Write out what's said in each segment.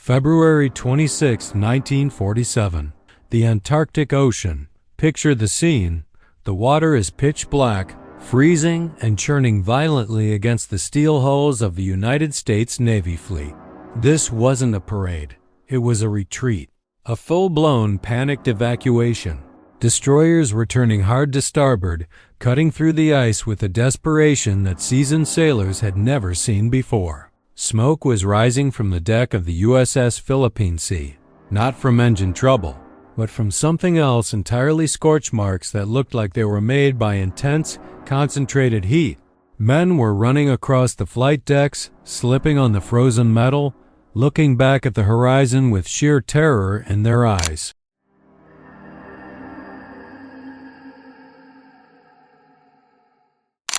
February 26, 1947. The Antarctic Ocean. Picture the scene. The water is pitch black, freezing and churning violently against the steel hulls of the United States Navy fleet. This wasn't a parade. It was a retreat. A full-blown panicked evacuation. Destroyers were turning hard to starboard, cutting through the ice with a desperation that seasoned sailors had never seen before. Smoke was rising from the deck of the USS Philippine Sea, not from engine trouble, but from something else entirely, scorch marks that looked like they were made by intense, concentrated heat. Men were running across the flight decks, slipping on the frozen metal, looking back at the horizon with sheer terror in their eyes.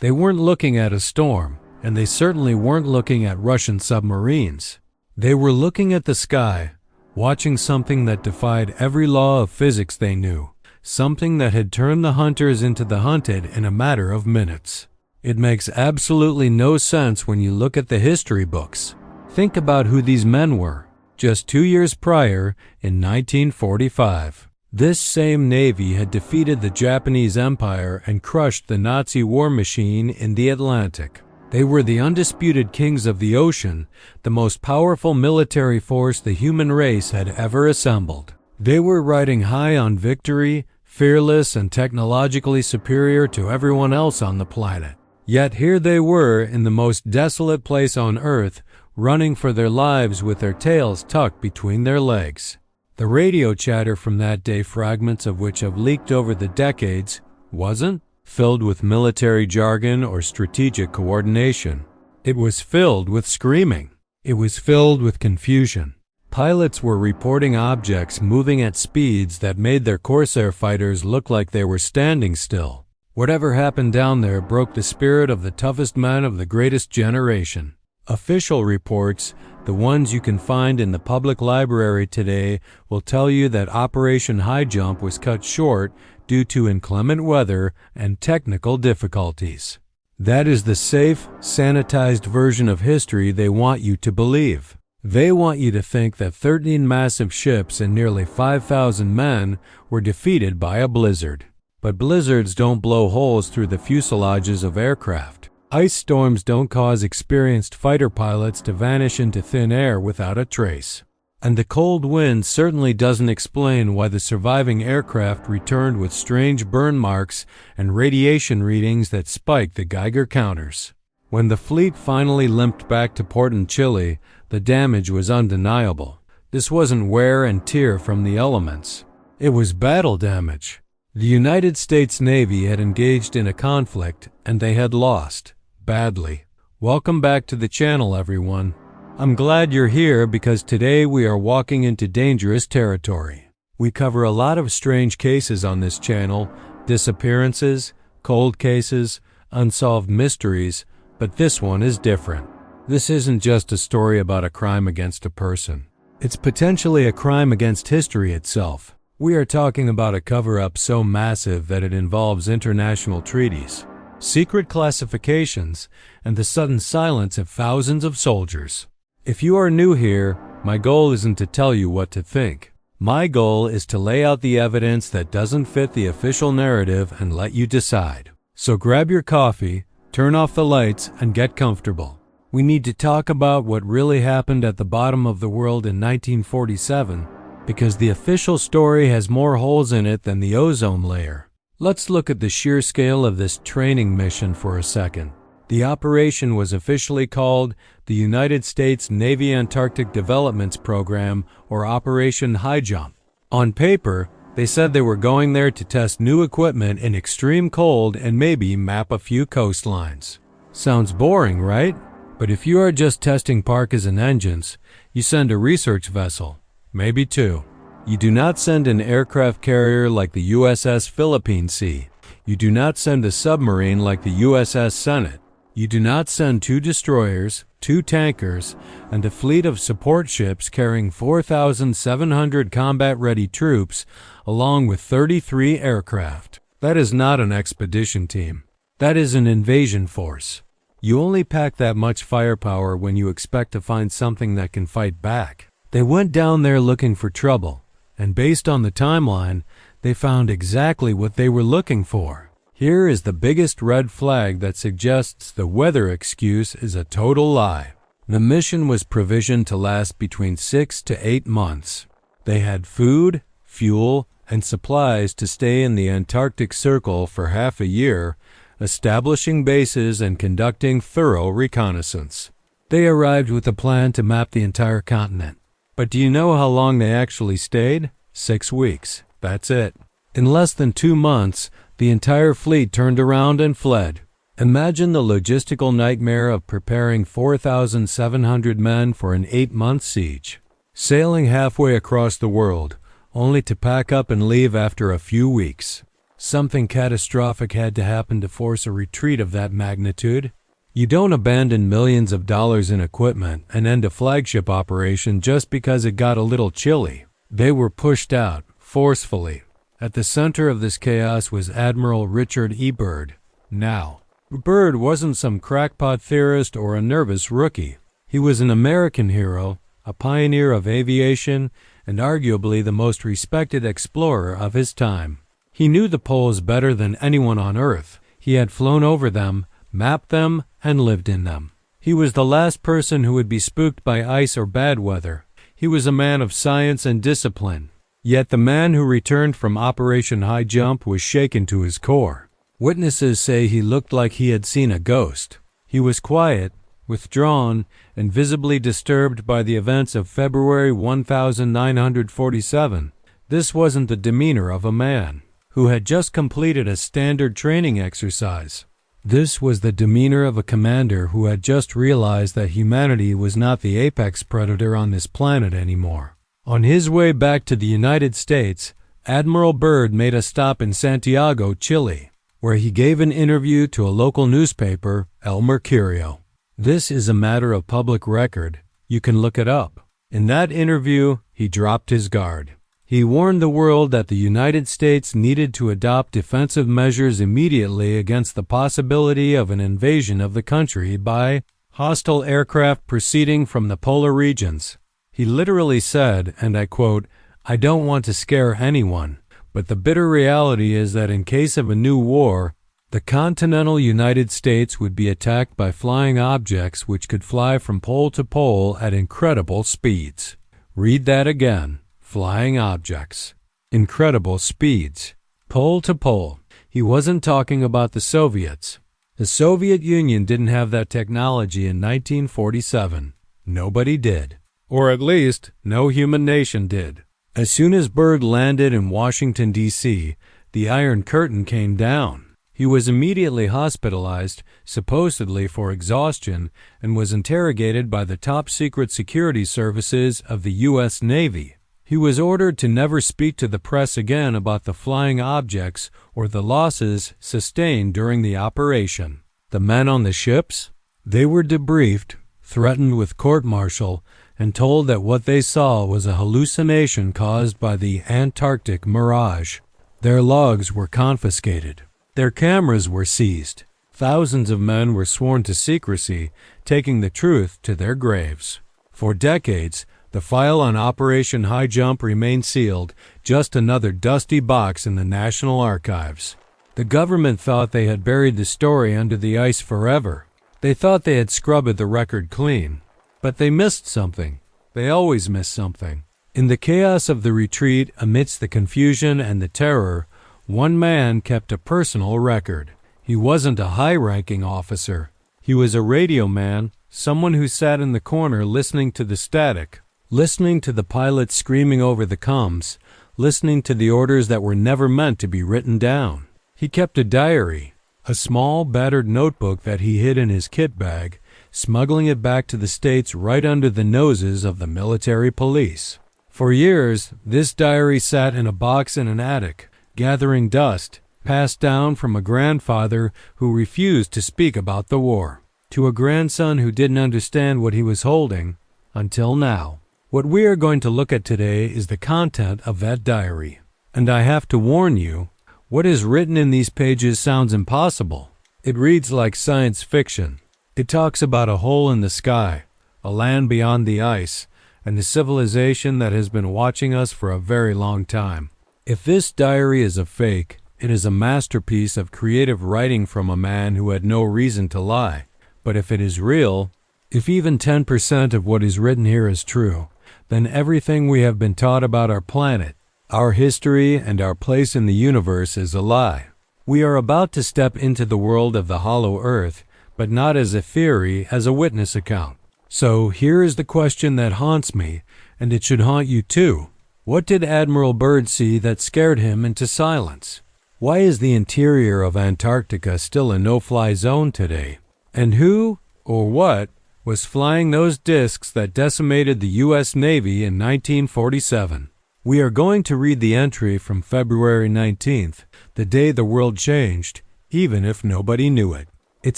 They weren't looking at a storm, and they certainly weren't looking at Russian submarines. They were looking at the sky, watching something that defied every law of physics they knew, something that had turned the hunters into the hunted in a matter of minutes. It makes absolutely no sense when you look at the history books. Think about who these men were. Just 2 years prior, in 1945, this same Navy had defeated the Japanese Empire and crushed the Nazi war machine in the Atlantic. They were the undisputed kings of the ocean, the most powerful military force the human race had ever assembled. They were riding high on victory, fearless and technologically superior to everyone else on the planet. Yet here they were in the most desolate place on Earth, running for their lives with their tails tucked between their legs. The radio chatter from that day, fragments of which have leaked over the decades, wasn't filled with military jargon or strategic coordination. It was filled with screaming. It was filled with confusion. Pilots were reporting objects moving at speeds that made their Corsair fighters look like they were standing still. Whatever happened down there broke the spirit of the toughest men of the greatest generation. Official reports, the ones you can find in the public library today, will tell you that Operation High Jump was cut short due to inclement weather and technical difficulties. That is the safe, sanitized version of history they want you to believe. They want you to think that 13 massive ships and nearly 5,000 men were defeated by a blizzard. But blizzards don't blow holes through the fuselages of aircraft. Ice storms don't cause experienced fighter pilots to vanish into thin air without a trace. And the cold wind certainly doesn't explain why the surviving aircraft returned with strange burn marks and radiation readings that spiked the Geiger counters. When the fleet finally limped back to port in Chile, the damage was undeniable. This wasn't wear and tear from the elements. It was battle damage. The United States Navy had engaged in a conflict, and they had lost. Badly. Welcome back to the channel, everyone. I'm glad you're here because today we are walking into dangerous territory. We cover a lot of strange cases on this channel, disappearances, cold cases, unsolved mysteries, but this one is different. This isn't just a story about a crime against a person. It's potentially a crime against history itself. We are talking about a cover-up so massive that it involves international treaties, secret classifications, and the sudden silence of thousands of soldiers. If you are new here, my goal isn't to tell you what to think. My goal is to lay out the evidence that doesn't fit the official narrative and let you decide. So grab your coffee, turn off the lights, and get comfortable. We need to talk about what really happened at the bottom of the world in 1947, because the official story has more holes in it than the ozone layer. Let's look at the sheer scale of this training mission for a second. The operation was officially called the United States Navy Antarctic Developments Program, or Operation High Jump. On paper, they said they were going there to test new equipment in extreme cold and maybe map a few coastlines. Sounds boring, right? But if you are just testing parkas and engines, you send a research vessel, maybe two. You do not send an aircraft carrier like the USS Philippine Sea. You do not send a submarine like the USS Senate. You do not send 2 destroyers, 2 tankers, and a fleet of support ships carrying 4,700 combat-ready troops, along with 33 aircraft. That is not an expedition team. That is an invasion force. You only pack that much firepower when you expect to find something that can fight back. They went down there looking for trouble, and based on the timeline, they found exactly what they were looking for. Here is the biggest red flag that suggests the weather excuse is a total lie. The mission was provisioned to last between 6 to 8 months. They had food, fuel, and supplies to stay in the Antarctic Circle for half a year, establishing bases and conducting thorough reconnaissance. They arrived with a plan to map the entire continent. But do you know how long they actually stayed? 6 weeks. That's it. In less than 2 months, the entire fleet turned around and fled. Imagine the logistical nightmare of preparing 4,700 men for an 8-month siege, sailing halfway across the world, only to pack up and leave after a few weeks. Something catastrophic had to happen to force a retreat of that magnitude. You don't abandon millions of dollars in equipment and end a flagship operation just because it got a little chilly. They were pushed out, forcefully. At the center of this chaos was Admiral Richard E. Byrd. Now, Byrd wasn't some crackpot theorist or a nervous rookie. He was an American hero, a pioneer of aviation, and arguably the most respected explorer of his time. He knew the poles better than anyone on Earth. He had flown over them, mapped them, and lived in them. He was the last person who would be spooked by ice or bad weather. He was a man of science and discipline. Yet the man who returned from Operation High Jump was shaken to his core. Witnesses say he looked like he had seen a ghost. He was quiet, withdrawn, and visibly disturbed by the events of February 1947. This wasn't the demeanor of a man who had just completed a standard training exercise. This was the demeanor of a commander who had just realized that humanity was not the apex predator on this planet anymore. On his way back to the United States, Admiral Byrd made a stop in Santiago, Chile, where he gave an interview to a local newspaper, El Mercurio. This is a matter of public record. You can look it up. In that interview, he dropped his guard. He warned the world that the United States needed to adopt defensive measures immediately against the possibility of an invasion of the country by hostile aircraft proceeding from the polar regions. He literally said, and I quote, "I don't want to scare anyone, but the bitter reality is that in case of a new war, the continental United States would be attacked by flying objects which could fly from pole to pole at incredible speeds." Read that again. Flying objects. Incredible speeds. Pole to pole. He wasn't talking about the Soviets. The Soviet Union didn't have that technology in 1947. Nobody did. Or at least, no human nation did. As soon as Byrd landed in Washington, D.C., the Iron Curtain came down. He was immediately hospitalized, supposedly for exhaustion, and was interrogated by the top-secret security services of the U.S. Navy. He was ordered to never speak to the press again about the flying objects or the losses sustained during the operation. The men on the ships? They were debriefed, threatened with court-martial, and told that what they saw was a hallucination caused by the Antarctic mirage. Their logs were confiscated. Their cameras were seized. Thousands of men were sworn to secrecy, taking the truth to their graves. For decades, the file on Operation High Jump remained sealed, just another dusty box in the National Archives. The government thought they had buried the story under the ice forever. They thought they had scrubbed the record clean. But they missed something. They always miss something. In the chaos of the retreat, amidst the confusion and the terror, one man kept a personal record. He wasn't a high-ranking officer. He was a radio man, someone who sat in the corner listening to the static, listening to the pilot screaming over the comms, listening to the orders that were never meant to be written down. He kept a diary, a small, battered notebook that he hid in his kit bag, smuggling it back to the States right under the noses of the military police. For years, this diary sat in a box in an attic, gathering dust, passed down from a grandfather who refused to speak about the war, to a grandson who didn't understand what he was holding, until now. What we are going to look at today is the content of that diary. And I have to warn you, what is written in these pages sounds impossible. It reads like science fiction. It talks about a hole in the sky, a land beyond the ice, and a civilization that has been watching us for a very long time. If this diary is a fake, it is a masterpiece of creative writing from a man who had no reason to lie. But if it is real, if even 10% of what is written here is true, then everything we have been taught about our planet, our history, and our place in the universe is a lie. We are about to step into the world of the hollow earth, but not as a theory, as a witness account. So here is the question that haunts me, and it should haunt you too. What did Admiral Byrd see that scared him into silence? Why is the interior of Antarctica still a no-fly zone today? And who, or what, was flying those discs that decimated the U.S. Navy in 1947? We are going to read the entry from February 19th, the day the world changed, even if nobody knew it. It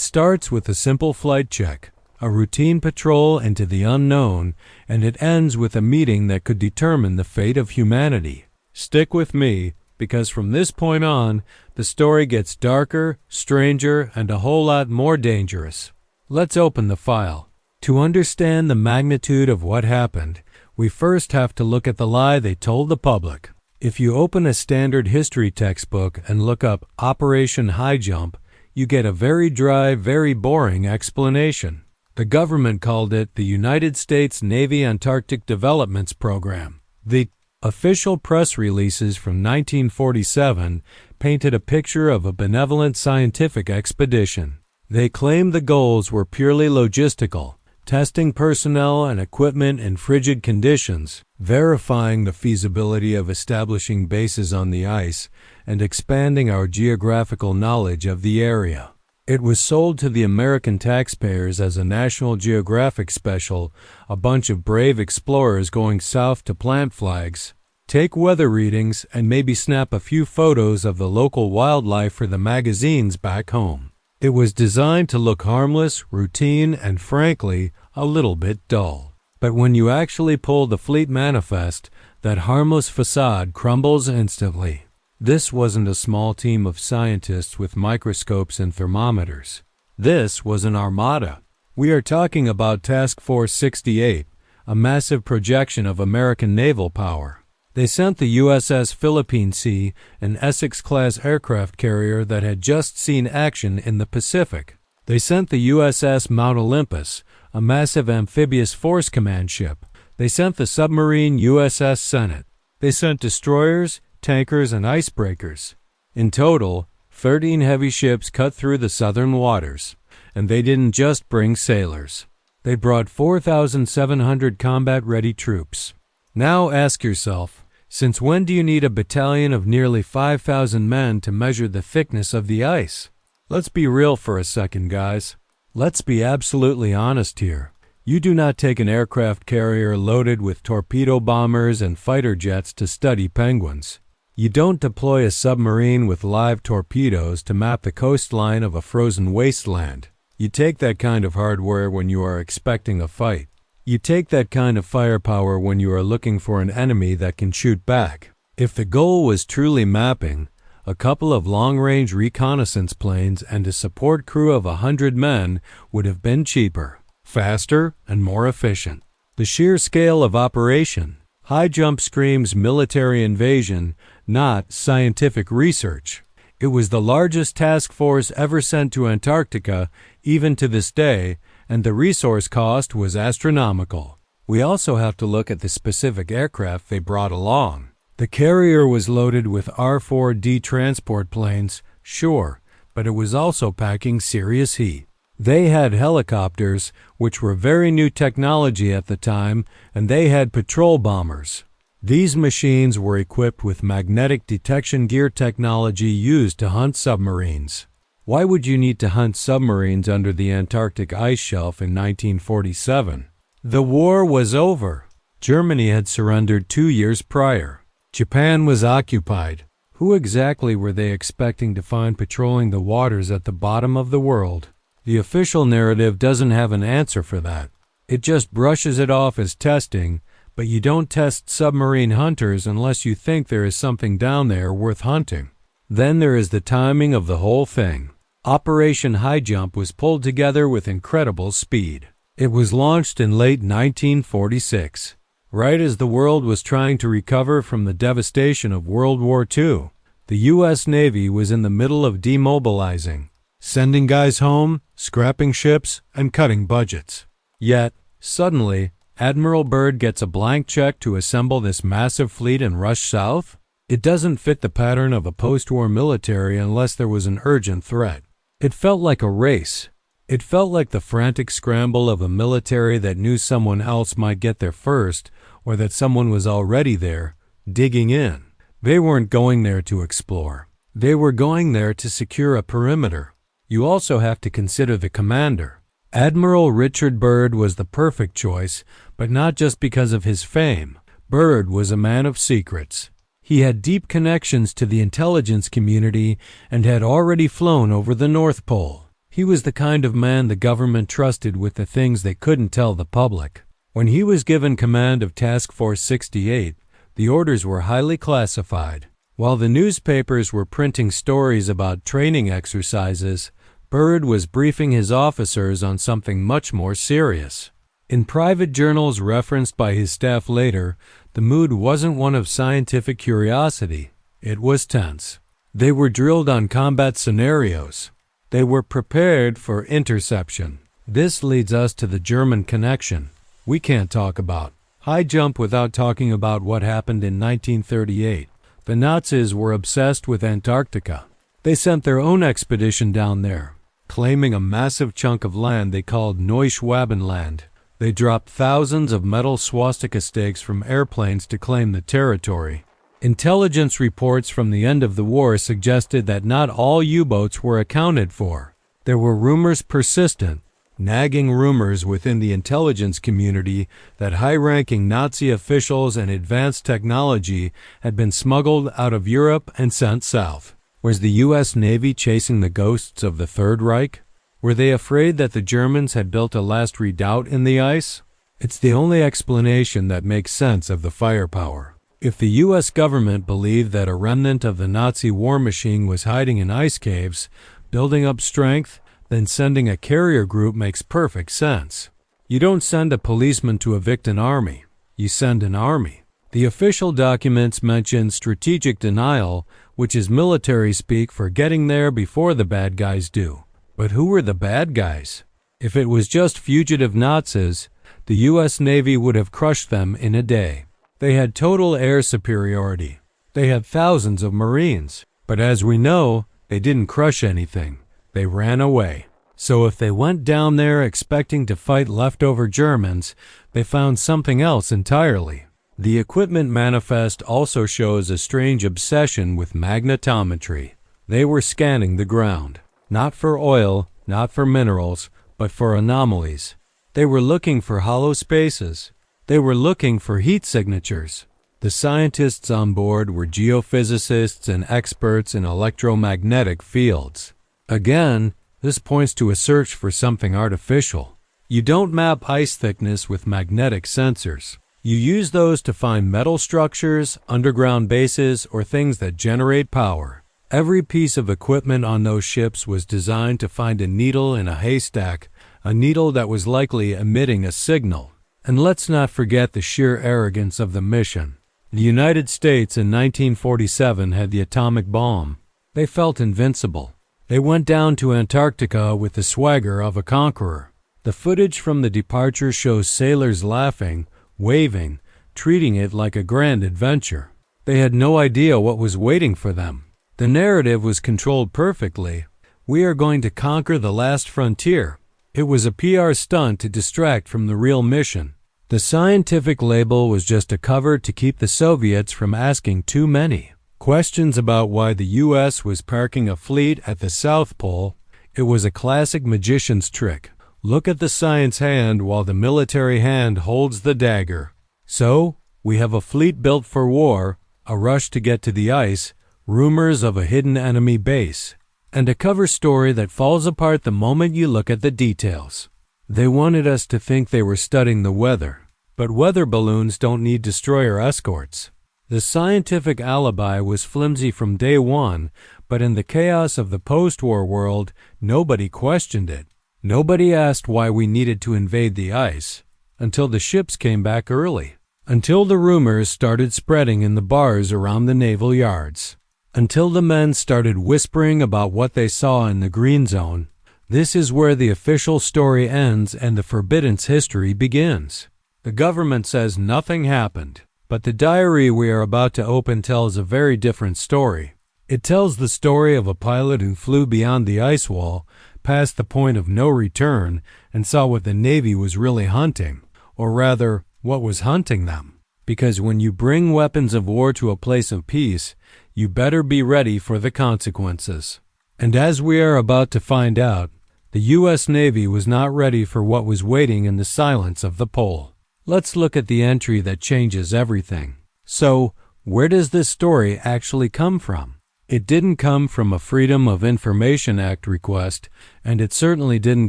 starts with a simple flight check, a routine patrol into the unknown, and it ends with a meeting that could determine the fate of humanity. Stick with me, because from this point on, the story gets darker, stranger, and a whole lot more dangerous. Let's open the file. To understand the magnitude of what happened, we first have to look at the lie they told the public. If you open a standard history textbook and look up Operation High Jump, you get a very dry, very boring explanation. The government called it the United States Navy Antarctic Developments Program. The official press releases from 1947 painted a picture of a benevolent scientific expedition. They claimed the goals were purely logistical, testing personnel and equipment in frigid conditions, verifying the feasibility of establishing bases on the ice, and expanding our geographical knowledge of the area. It was sold to the American taxpayers as a National Geographic special, a bunch of brave explorers going south to plant flags, take weather readings, and maybe snap a few photos of the local wildlife for the magazines back home. It was designed to look harmless, routine, and frankly, a little bit dull. But when you actually pull the fleet manifest, that harmless facade crumbles instantly. This wasn't a small team of scientists with microscopes and thermometers. This was an armada. We are talking about Task Force 68, a massive projection of American naval power. They sent the USS Philippine Sea, an Essex-class aircraft carrier that had just seen action in the Pacific. They sent the USS Mount Olympus, a massive amphibious force command ship. They sent the submarine USS Senate. They sent destroyers, tankers, and icebreakers. In total, 13 heavy ships cut through the southern waters. And they didn't just bring sailors. They brought 4,700 combat-ready troops. Now ask yourself, since when do you need a battalion of nearly 5,000 men to measure the thickness of the ice? Let's be real for a second, guys. Let's be absolutely honest here. You do not take an aircraft carrier loaded with torpedo bombers and fighter jets to study penguins. You don't deploy a submarine with live torpedoes to map the coastline of a frozen wasteland. You take that kind of hardware when you are expecting a fight. You take that kind of firepower when you are looking for an enemy that can shoot back. If the goal was truly mapping, a couple of long-range reconnaissance planes and a support crew of 100 men would have been cheaper, faster, and more efficient. The sheer scale of operation, High Jump screams military invasion, not scientific research. It was the largest task force ever sent to Antarctica, even to this day, and the resource cost was astronomical. We also have to look at the specific aircraft they brought along. The carrier was loaded with R-4D transport planes, sure, but it was also packing serious heat. They had helicopters, which were very new technology at the time, and they had patrol bombers. These machines were equipped with magnetic detection gear technology used to hunt submarines. Why would you need to hunt submarines under the Antarctic ice shelf in 1947? The war was over. Germany had surrendered 2 years prior. Japan was occupied. Who exactly were they expecting to find patrolling the waters at the bottom of the world? The official narrative doesn't have an answer for that. It just brushes it off as testing, but you don't test submarine hunters unless you think there is something down there worth hunting. Then there is the timing of the whole thing. Operation High Jump was pulled together with incredible speed. It was launched in late 1946. Right as the world was trying to recover from the devastation of World War II, the U.S. Navy was in the middle of demobilizing, sending guys home, scrapping ships, and cutting budgets. Yet, suddenly, Admiral Byrd gets a blank check to assemble this massive fleet and rush south? It doesn't fit the pattern of a post-war military unless there was an urgent threat. It felt like a race. It felt like the frantic scramble of a military that knew someone else might get there first, or that someone was already there, digging in. They weren't going there to explore. They were going there to secure a perimeter. You also have to consider the commander. Admiral Richard Byrd was the perfect choice, but not just because of his fame. Byrd was a man of secrets. He had deep connections to the intelligence community and had already flown over the North Pole. He was the kind of man the government trusted with the things they couldn't tell the public. When he was given command of Task Force 68, the orders were highly classified. While the newspapers were printing stories about training exercises, Byrd was briefing his officers on something much more serious. In private journals referenced by his staff later, the mood wasn't one of scientific curiosity. It was tense. They were drilled on combat scenarios. They were prepared for interception. This leads us to the German connection. We can't talk about high jump without talking about what happened in 1938. The Nazis were obsessed with Antarctica. They sent their own expedition down there, claiming a massive chunk of land they called Neuschwabenland. They dropped thousands of metal swastika stakes from airplanes to claim the territory. Intelligence reports from the end of the war suggested that not all U-boats were accounted for. There were rumors persistent, nagging rumors within the intelligence community that high-ranking Nazi officials and advanced technology had been smuggled out of Europe and sent south. Was the U.S. Navy chasing the ghosts of the Third Reich? Were they afraid that the Germans had built a last redoubt in the ice? It's the only explanation that makes sense of the firepower. If the U.S. government believed that a remnant of the Nazi war machine was hiding in ice caves, building up strength, then sending a carrier group makes perfect sense. You don't send a policeman to evict an army. You send an army. The official documents mention strategic denial, which is military speak for getting there before the bad guys do. But who were the bad guys? If it was just fugitive Nazis, the U.S. Navy would have crushed them in a day. They had total air superiority. They had thousands of Marines. But as we know, they didn't crush anything. They ran away. So if they went down there expecting to fight leftover Germans, they found something else entirely. The equipment manifest also shows a strange obsession with magnetometry. They were scanning the ground. Not for oil, not for minerals, but for anomalies. They were looking for hollow spaces. They were looking for heat signatures. The scientists on board were geophysicists and experts in electromagnetic fields. Again, this points to a search for something artificial. You don't map ice thickness with magnetic sensors. You use those to find metal structures, underground bases, or things that generate power. Every piece of equipment on those ships was designed to find a needle in a haystack, a needle that was likely emitting a signal. And let's not forget the sheer arrogance of the mission. The United States in 1947 had the atomic bomb. They felt invincible. They went down to Antarctica with the swagger of a conqueror. The footage from the departure shows sailors laughing, waving, treating it like a grand adventure. They had no idea what was waiting for them. The narrative was controlled perfectly. We are going to conquer the last frontier. It was a PR stunt to distract from the real mission. The scientific label was just a cover to keep the Soviets from asking too many questions about why the U.S. was parking a fleet at the South Pole. It was a classic magician's trick. Look at the science hand while the military hand holds the dagger. So, we have a fleet built for war, a rush to get to the ice, rumors of a hidden enemy base, and a cover story that falls apart the moment you look at the details. They wanted us to think they were studying the weather, but weather balloons don't need destroyer escorts. The scientific alibi was flimsy from day one, but in the chaos of the post-war world, nobody questioned it. Nobody asked why we needed to invade the ice, until the ships came back early. until the rumors started spreading in the bars around the naval yards, until the men started whispering about what they saw in the green zone. This is where the official story ends and the forbiddance history begins. The government says nothing happened, but the diary we are about to open tells a very different story. It tells the story of a pilot who flew beyond the ice wall, past the point of no return, and saw what the Navy was really hunting, or rather, what was hunting them. Because when you bring weapons of war to a place of peace, you better be ready for the consequences. And as we are about to find out, the U.S. Navy was not ready for what was waiting in the silence of the pole. Let's look at the entry that changes everything. So, where does this story actually come from? It didn't come from a Freedom of Information Act request, and it certainly didn't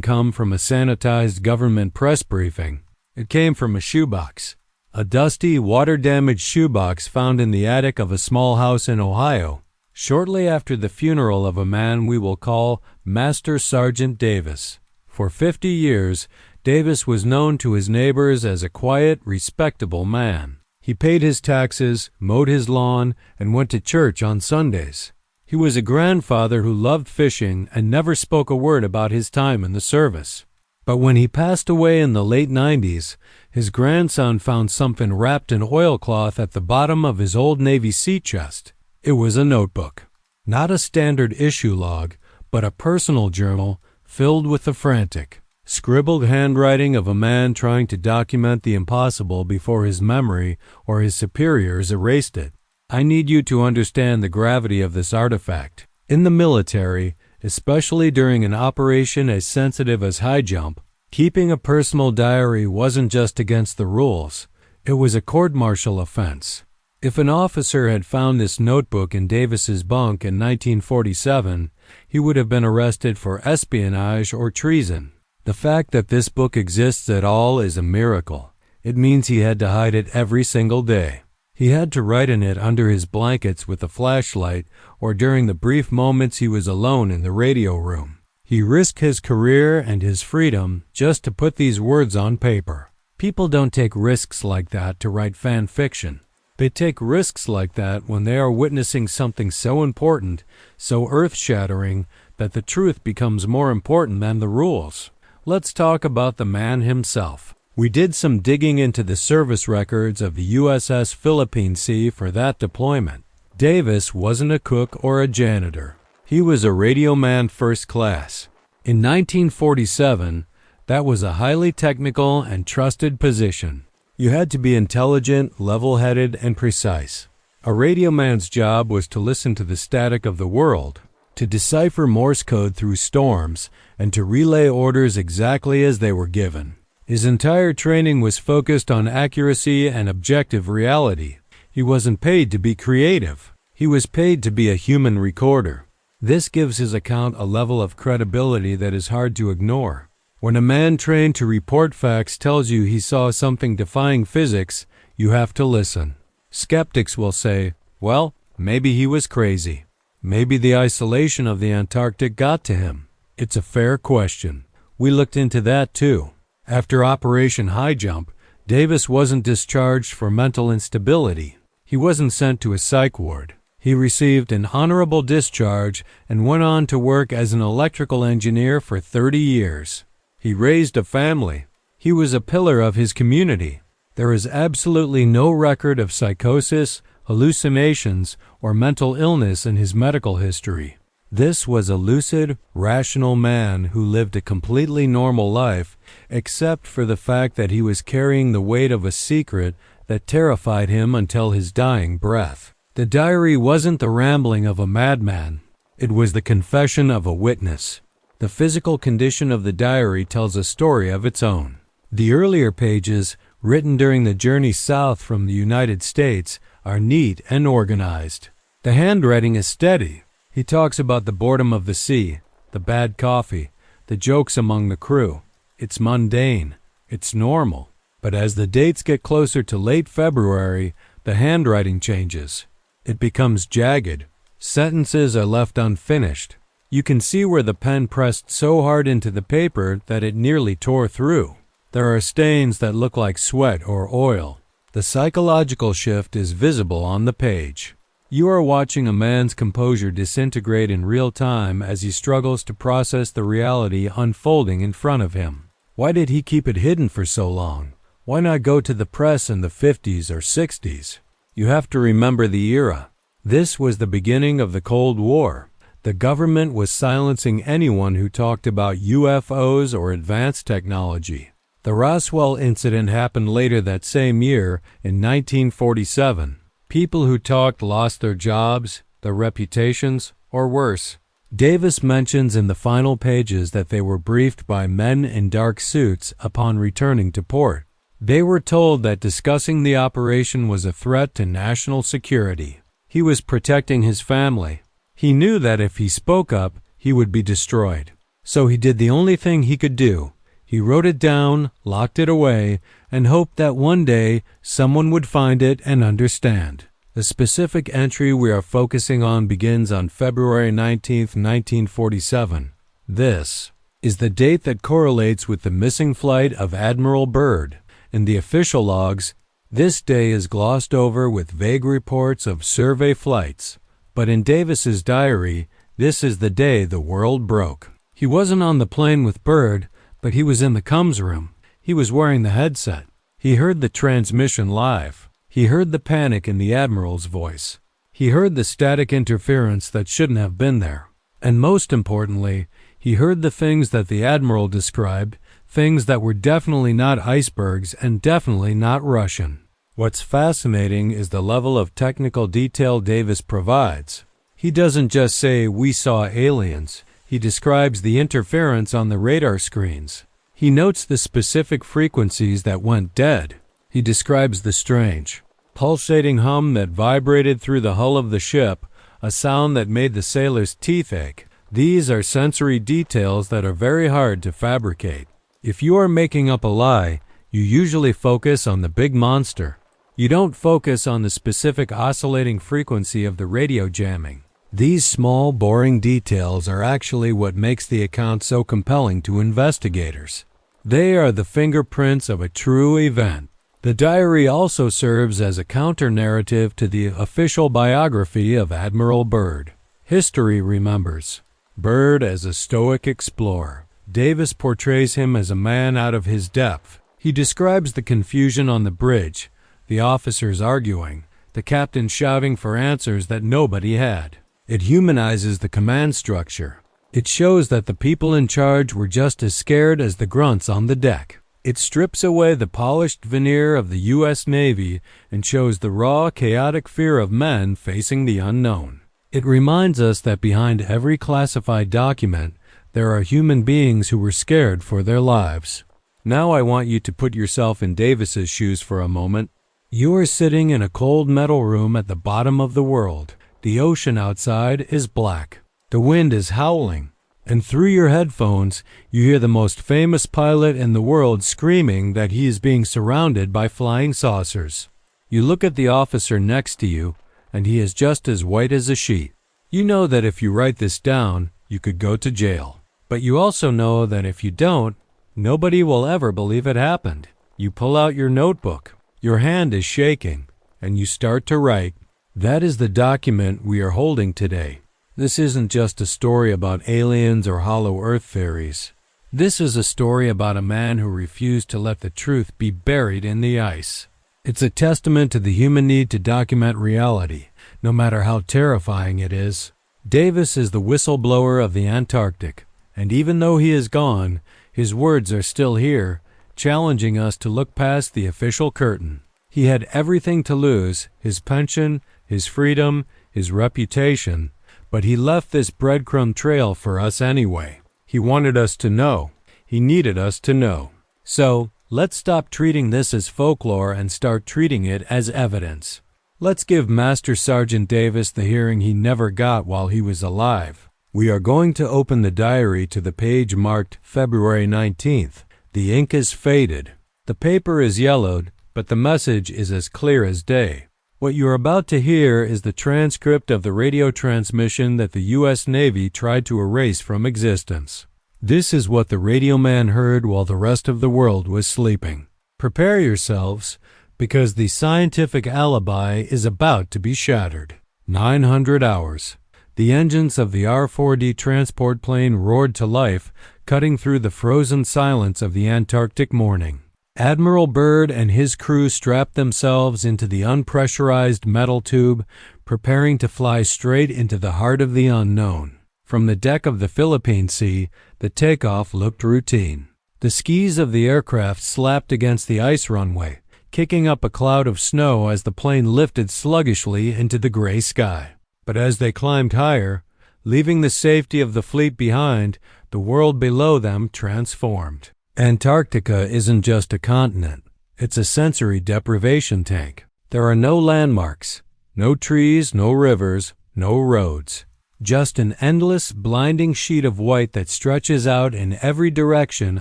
come from a sanitized government press briefing. It came from a shoebox. A dusty, water-damaged shoebox found in the attic of a small house in Ohio, shortly after the funeral of a man we will call Master Sergeant Davis. For 50 years, Davis was known to his neighbors as a quiet, respectable man. He paid his taxes, mowed his lawn, and went to church on Sundays. He was a grandfather who loved fishing and never spoke a word about his time in the service. But when he passed away in the late 90s, his grandson found something wrapped in oilcloth at the bottom of his old Navy sea chest. It was a notebook. Not a standard issue log, but a personal journal filled with the frantic, scribbled handwriting of a man trying to document the impossible before his memory or his superiors erased it. I need you to understand the gravity of this artifact. In the military, especially during an operation as sensitive as high jump, keeping a personal diary wasn't just against the rules, it was a court-martial offense. If an officer had found this notebook in Davis's bunk in 1947, he would have been arrested for espionage or treason. The fact that this book exists at all is a miracle. It means he had to hide it every single day. He had to write in it under his blankets with a flashlight or during the brief moments he was alone in the radio room. He risked his career and his freedom just to put these words on paper. People don't take risks like that to write fan fiction. They take risks like that when they are witnessing something so important, so earth-shattering, that the truth becomes more important than the rules. Let's talk about the man himself. We did some digging into the service records of the USS Philippine Sea for that deployment. Davis wasn't a cook or a janitor. He was a radio man first class. In 1947, that was a highly technical and trusted position. You had to be intelligent, level-headed, and precise. A radio man's job was to listen to the static of the world, to decipher Morse code through storms, and to relay orders exactly as they were given. His entire training was focused on accuracy and objective reality. He wasn't paid to be creative. He was paid to be a human recorder. This gives his account a level of credibility that is hard to ignore. When a man trained to report facts tells you he saw something defying physics, you have to listen. Skeptics will say, well, maybe he was crazy. Maybe the isolation of the Antarctic got to him. It's a fair question. We looked into that too. After Operation High Jump, Davis wasn't discharged for mental instability. He wasn't sent to a psych ward. He received an honorable discharge and went on to work as an electrical engineer for 30 years. He raised a family. He was a pillar of his community. There is absolutely no record of psychosis, hallucinations, or mental illness in his medical history. This was a lucid, rational man who lived a completely normal life, except for the fact that he was carrying the weight of a secret that terrified him until his dying breath. The diary wasn't the rambling of a madman. It was the confession of a witness. The physical condition of the diary tells a story of its own. The earlier pages, written during the journey south from the United States, are neat and organized. The handwriting is steady. He talks about the boredom of the sea, the bad coffee, the jokes among the crew. It's mundane. It's normal. But as the dates get closer to late February, the handwriting changes. It becomes jagged. Sentences are left unfinished. You can see where the pen pressed so hard into the paper that it nearly tore through. There are stains that look like sweat or oil. The psychological shift is visible on the page. You are watching a man's composure disintegrate in real time as he struggles to process the reality unfolding in front of him. Why did he keep it hidden for so long? Why not go to the press in the 50s or 60s? You have to remember the era. This was the beginning of the Cold War. The government was silencing anyone who talked about UFOs or advanced technology. The Roswell incident happened later that same year in 1947. People who talked lost their jobs, their reputations, or worse. Davis mentions in the final pages that they were briefed by men in dark suits upon returning to port. They were told that discussing the operation was a threat to national security. He was protecting his family. He knew that if he spoke up, he would be destroyed. So he did the only thing he could do. He wrote it down, locked it away, and hoped that one day someone would find it and understand. The specific entry we are focusing on begins on February 19, 1947. This is the date that correlates with the missing flight of Admiral Byrd. In the official logs, this day is glossed over with vague reports of survey flights. But in Davis's diary, this is the day the world broke. He wasn't on the plane with Byrd, but he was in the comms room. He was wearing the headset. He heard the transmission live. He heard the panic in the Admiral's voice. He heard the static interference that shouldn't have been there. And most importantly, he heard the things that the Admiral described, things that were definitely not icebergs and definitely not Russian. What's fascinating is the level of technical detail Davis provides. He doesn't just say, "We saw aliens." He describes the interference on the radar screens. He notes the specific frequencies that went dead. He describes the strange, pulsating hum that vibrated through the hull of the ship, a sound that made the sailors' teeth ache. These are sensory details that are very hard to fabricate. If you are making up a lie, you usually focus on the big monster. You don't focus on the specific oscillating frequency of the radio jamming. These small, boring details are actually what makes the account so compelling to investigators. They are the fingerprints of a true event. The diary also serves as a counter-narrative to the official biography of Admiral Byrd. History remembers Byrd as a stoic explorer. Davis portrays him as a man out of his depth. He describes the confusion on the bridge, the officers arguing, the captain shouting for answers that nobody had. It humanizes the command structure. It shows that the people in charge were just as scared as the grunts on the deck. It strips away the polished veneer of the U.S. Navy and shows the raw, chaotic fear of men facing the unknown. It reminds us that behind every classified document, there are human beings who were scared for their lives. Now I want you to put yourself in Davis's shoes for a moment. You are sitting in a cold metal room at the bottom of the world. The ocean outside is black. The wind is howling. And through your headphones, you hear the most famous pilot in the world screaming that he is being surrounded by flying saucers. You look at the officer next to you, and he is just as white as a sheet. You know that if you write this down, you could go to jail. But you also know that if you don't, nobody will ever believe it happened. You pull out your notebook. Your hand is shaking, and you start to write. That is the document we are holding today. This isn't just a story about aliens or hollow earth theories. This is a story about a man who refused to let the truth be buried in the ice. It's a testament to the human need to document reality, no matter how terrifying it is. Davis is the whistleblower of the Antarctic, and even though he is gone, his words are still here, challenging us to look past the official curtain. He had everything to lose, his pension, his freedom, his reputation, but he left this breadcrumb trail for us anyway. He wanted us to know. He needed us to know. So, let's stop treating this as folklore and start treating it as evidence. Let's give Master Sergeant Davis the hearing he never got while he was alive. We are going to open the diary to the page marked February 19th. The ink is faded. The paper is yellowed, but the message is as clear as day. What you are about to hear is the transcript of the radio transmission that the U.S. Navy tried to erase from existence. This is what the radio man heard while the rest of the world was sleeping. Prepare yourselves, because the scientific alibi is about to be shattered. 900 hours. The engines of the R-4D transport plane roared to life, cutting through the frozen silence of the Antarctic morning. Admiral Byrd and his crew strapped themselves into the unpressurized metal tube, preparing to fly straight into the heart of the unknown. From the deck of the Philippine Sea, the takeoff looked routine. The skis of the aircraft slapped against the ice runway, kicking up a cloud of snow as the plane lifted sluggishly into the gray sky. But as they climbed higher, leaving the safety of the fleet behind, the world below them transformed. Antarctica isn't just a continent. It's a sensory deprivation tank. There are no landmarks, no trees, no rivers, no roads. Just an endless, blinding sheet of white that stretches out in every direction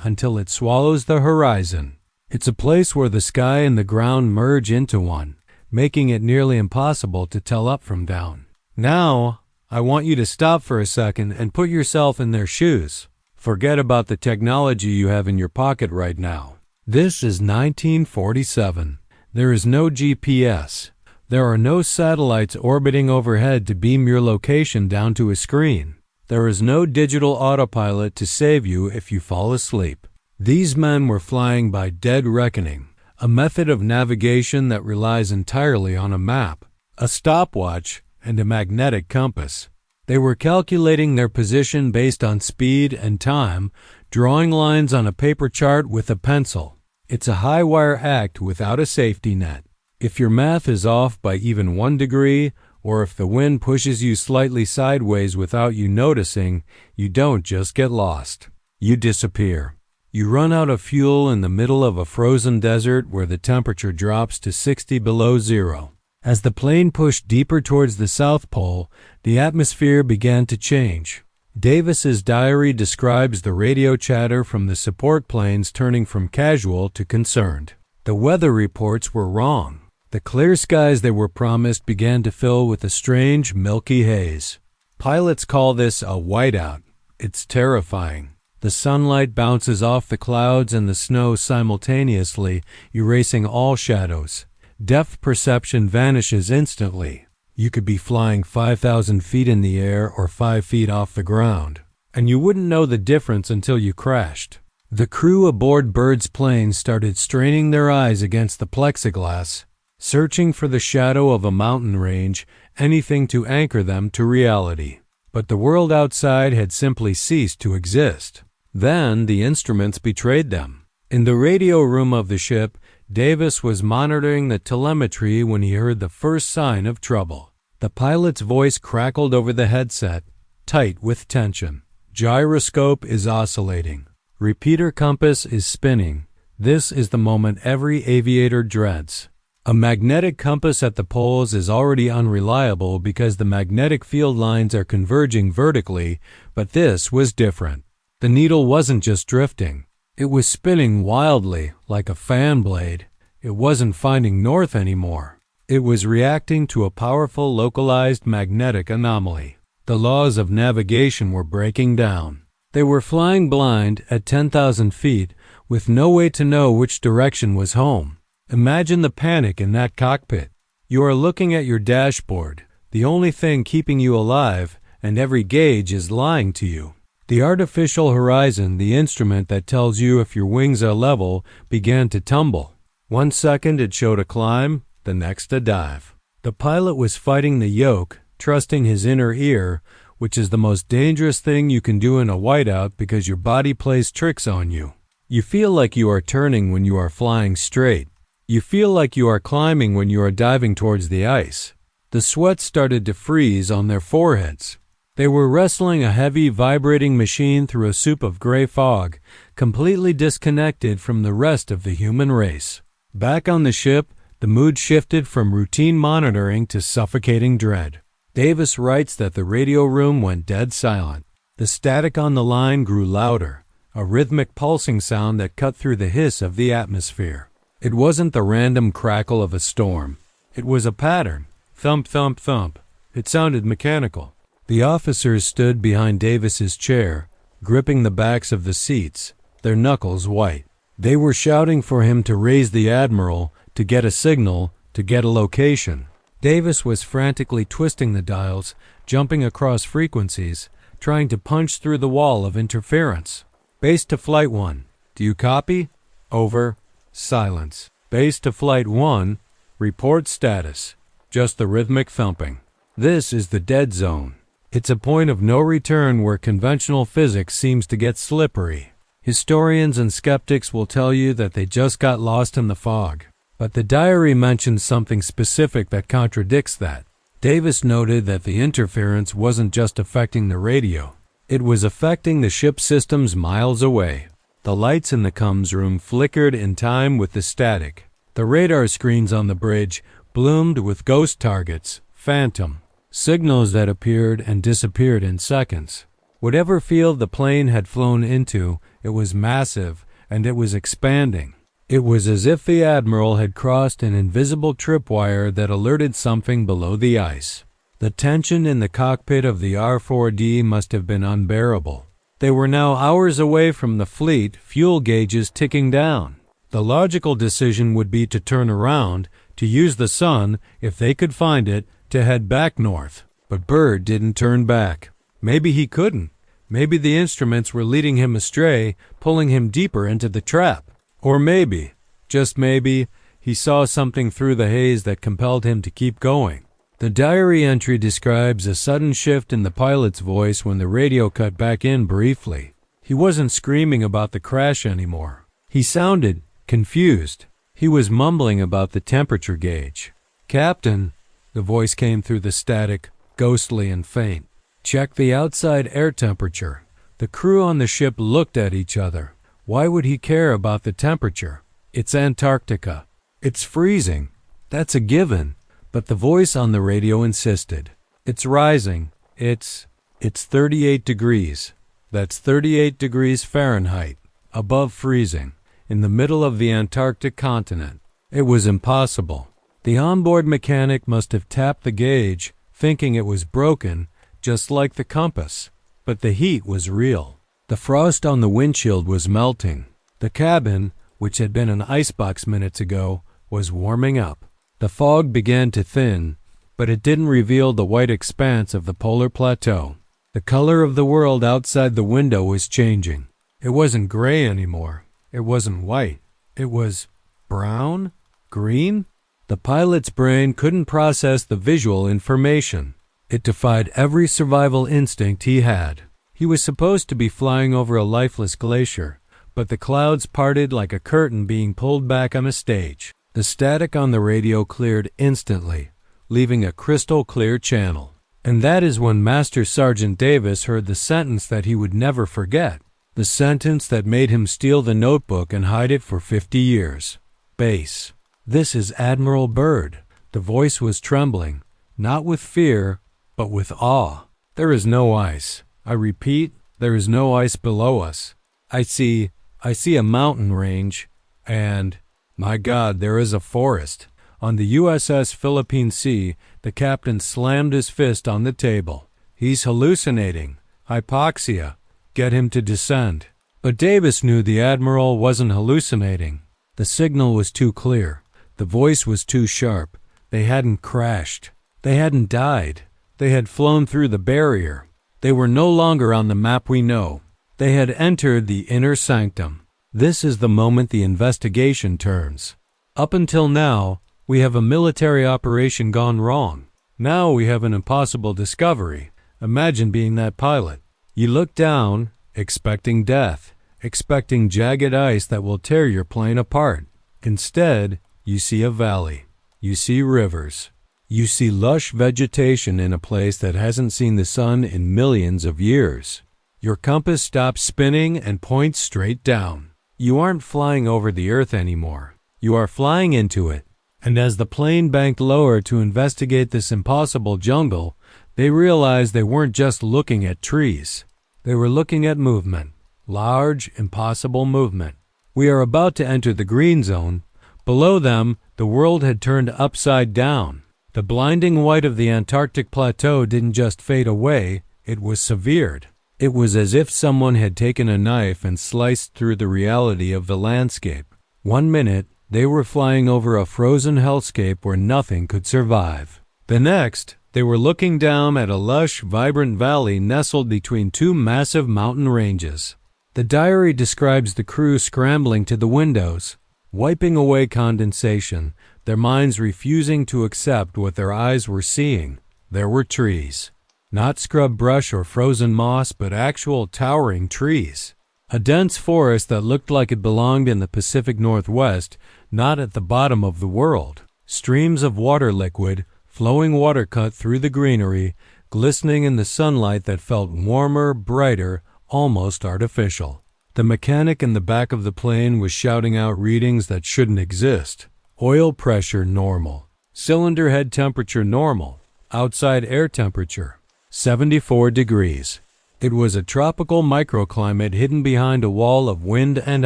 until it swallows the horizon. It's a place where the sky and the ground merge into one, making it nearly impossible to tell up from down. Now, I want you to stop for a second and put yourself in their shoes. Forget about the technology you have in your pocket right now. This is 1947. There is no GPS. There are no satellites orbiting overhead to beam your location down to a screen. There is no digital autopilot to save you if you fall asleep. These men were flying by dead reckoning, a method of navigation that relies entirely on a map, a stopwatch, and a magnetic compass. They were calculating their position based on speed and time, drawing lines on a paper chart with a pencil. It's a high-wire act without a safety net. If your math is off by even 1 degree, or if the wind pushes you slightly sideways without you noticing, you don't just get lost. You disappear. You run out of fuel in the middle of a frozen desert where the temperature drops to 60 below zero. As the plane pushed deeper towards the South Pole, the atmosphere began to change. Davis's diary describes the radio chatter from the support planes turning from casual to concerned. The weather reports were wrong. The clear skies they were promised began to fill with a strange, milky haze. Pilots call this a whiteout. It's terrifying. The sunlight bounces off the clouds and the snow simultaneously, erasing all shadows. Depth perception vanishes instantly. You could be flying 5,000 feet in the air or 5 feet off the ground, and you wouldn't know the difference until you crashed. The crew aboard Byrd's plane started straining their eyes against the plexiglass, searching for the shadow of a mountain range, anything to anchor them to reality. But the world outside had simply ceased to exist. Then the instruments betrayed them. In the radio room of the ship, Davis was monitoring the telemetry when he heard the first sign of trouble. The pilot's voice crackled over the headset, tight with tension. Gyroscope is oscillating. Repeater compass is spinning. This is the moment every aviator dreads. A magnetic compass at the poles is already unreliable because the magnetic field lines are converging vertically, but this was different. The needle wasn't just drifting. It was spinning wildly, like a fan blade. It wasn't finding north anymore. It was reacting to a powerful localized magnetic anomaly. The laws of navigation were breaking down. They were flying blind at 10,000 feet with no way to know which direction was home. Imagine the panic in that cockpit. You are looking at your dashboard, the only thing keeping you alive, and every gauge is lying to you. The artificial horizon, the instrument that tells you if your wings are level, began to tumble. 1 second it showed a climb, the next a dive. The pilot was fighting the yoke, trusting his inner ear, which is the most dangerous thing you can do in a whiteout because your body plays tricks on you. You feel like you are turning when you are flying straight. You feel like you are climbing when you are diving towards the ice. The sweat started to freeze on their foreheads. They were wrestling a heavy, vibrating machine through a soup of gray fog, completely disconnected from the rest of the human race. Back on the ship, the mood shifted from routine monitoring to suffocating dread. Davis writes that the radio room went dead silent. The static on the line grew louder, a rhythmic pulsing sound that cut through the hiss of the atmosphere. It wasn't the random crackle of a storm. It was a pattern. Thump, thump, thump. It sounded mechanical. The officers stood behind Davis's chair, gripping the backs of the seats, their knuckles white. They were shouting for him to raise the admiral, to get a signal, to get a location. Davis was frantically twisting the dials, jumping across frequencies, trying to punch through the wall of interference. Base to Flight 1. Do you copy? Over. Silence. Base to Flight 1. Report status. Just the rhythmic thumping. This is the dead zone. It's a point of no return where conventional physics seems to get slippery. Historians and skeptics will tell you that they just got lost in the fog. But the diary mentions something specific that contradicts that. Davis noted that the interference wasn't just affecting the radio. It was affecting the ship systems miles away. The lights in the comms room flickered in time with the static. The radar screens on the bridge bloomed with ghost targets, phantom, signals that appeared and disappeared in seconds. Whatever field the plane had flown into, it was massive and it was expanding. It was as if the admiral had crossed an invisible tripwire that alerted something below the ice. The tension in the cockpit of the R-4D must have been unbearable. They were now hours away from the fleet, fuel gauges ticking down. The logical decision would be to turn around, to use the sun, if they could find it, to head back north. But Byrd didn't turn back. Maybe he couldn't. Maybe the instruments were leading him astray, pulling him deeper into the trap. Or maybe, just maybe, he saw something through the haze that compelled him to keep going. The diary entry describes a sudden shift in the pilot's voice when the radio cut back in briefly. He wasn't screaming about the crash anymore. He sounded confused. He was mumbling about the temperature gauge. "Captain," the voice came through the static, ghostly and faint. "Check the outside air temperature." The crew on the ship looked at each other. Why would he care about the temperature? It's Antarctica. It's freezing. That's a given. But the voice on the radio insisted. It's rising. It's 38 degrees. That's 38 degrees Fahrenheit, above freezing, in the middle of the Antarctic continent. It was impossible. The onboard mechanic must have tapped the gauge, thinking it was broken, just like the compass. But the heat was real. The frost on the windshield was melting. The cabin, which had been an icebox minutes ago, was warming up. The fog began to thin, but it didn't reveal the white expanse of the polar plateau. The color of the world outside the window was changing. It wasn't gray anymore. It wasn't white. It was brown? Green? The pilot's brain couldn't process the visual information. It defied every survival instinct he had. He was supposed to be flying over a lifeless glacier, but the clouds parted like a curtain being pulled back on a stage. The static on the radio cleared instantly, leaving a crystal-clear channel. And that is when Master Sergeant Davis heard the sentence that he would never forget, the sentence that made him steal the notebook and hide it for 50 years. "Base. This is Admiral Byrd." The voice was trembling, not with fear, but with awe. "There is no ice. I repeat, there is no ice below us. I see a mountain range, and, my God, there is a forest." On the USS Philippine Sea, the captain slammed his fist on the table. "He's hallucinating. Hypoxia. Get him to descend." But Davis knew the admiral wasn't hallucinating. The signal was too clear. The voice was too sharp. They hadn't crashed. They hadn't died. They had flown through the barrier. They were no longer on the map we know. They had entered the inner sanctum. This is the moment the investigation turns. Up until now, we have a military operation gone wrong. Now we have an impossible discovery. Imagine being that pilot. You look down, expecting death, expecting jagged ice that will tear your plane apart. Instead, you see a valley. You see rivers. You see lush vegetation in a place that hasn't seen the sun in millions of years. Your compass stops spinning and points straight down. You aren't flying over the earth anymore. You are flying into it. And as the plane banked lower to investigate this impossible jungle, they realized they weren't just looking at trees. They were looking at movement. Large, impossible movement. We are about to enter the green zone. Below them, the world had turned upside down. The blinding white of the Antarctic plateau didn't just fade away, it was severed. It was as if someone had taken a knife and sliced through the reality of the landscape. 1 minute, They were flying over a frozen hellscape where nothing could survive. The next, they were looking down at a lush, vibrant valley nestled between two massive mountain ranges. The diary describes the crew scrambling to the windows, wiping away condensation, their minds refusing to accept what their eyes were seeing. There were trees. Not scrub brush or frozen moss, but actual towering trees. A dense forest that looked like it belonged in the Pacific Northwest, not at the bottom of the world. Streams of water liquid, flowing water cut through the greenery, glistening in the sunlight that felt warmer, brighter, almost artificial. The mechanic in the back of the plane was shouting out readings that shouldn't exist. Oil pressure normal. Cylinder head temperature normal. Outside air temperature 74 degrees. It was a tropical microclimate hidden behind a wall of wind and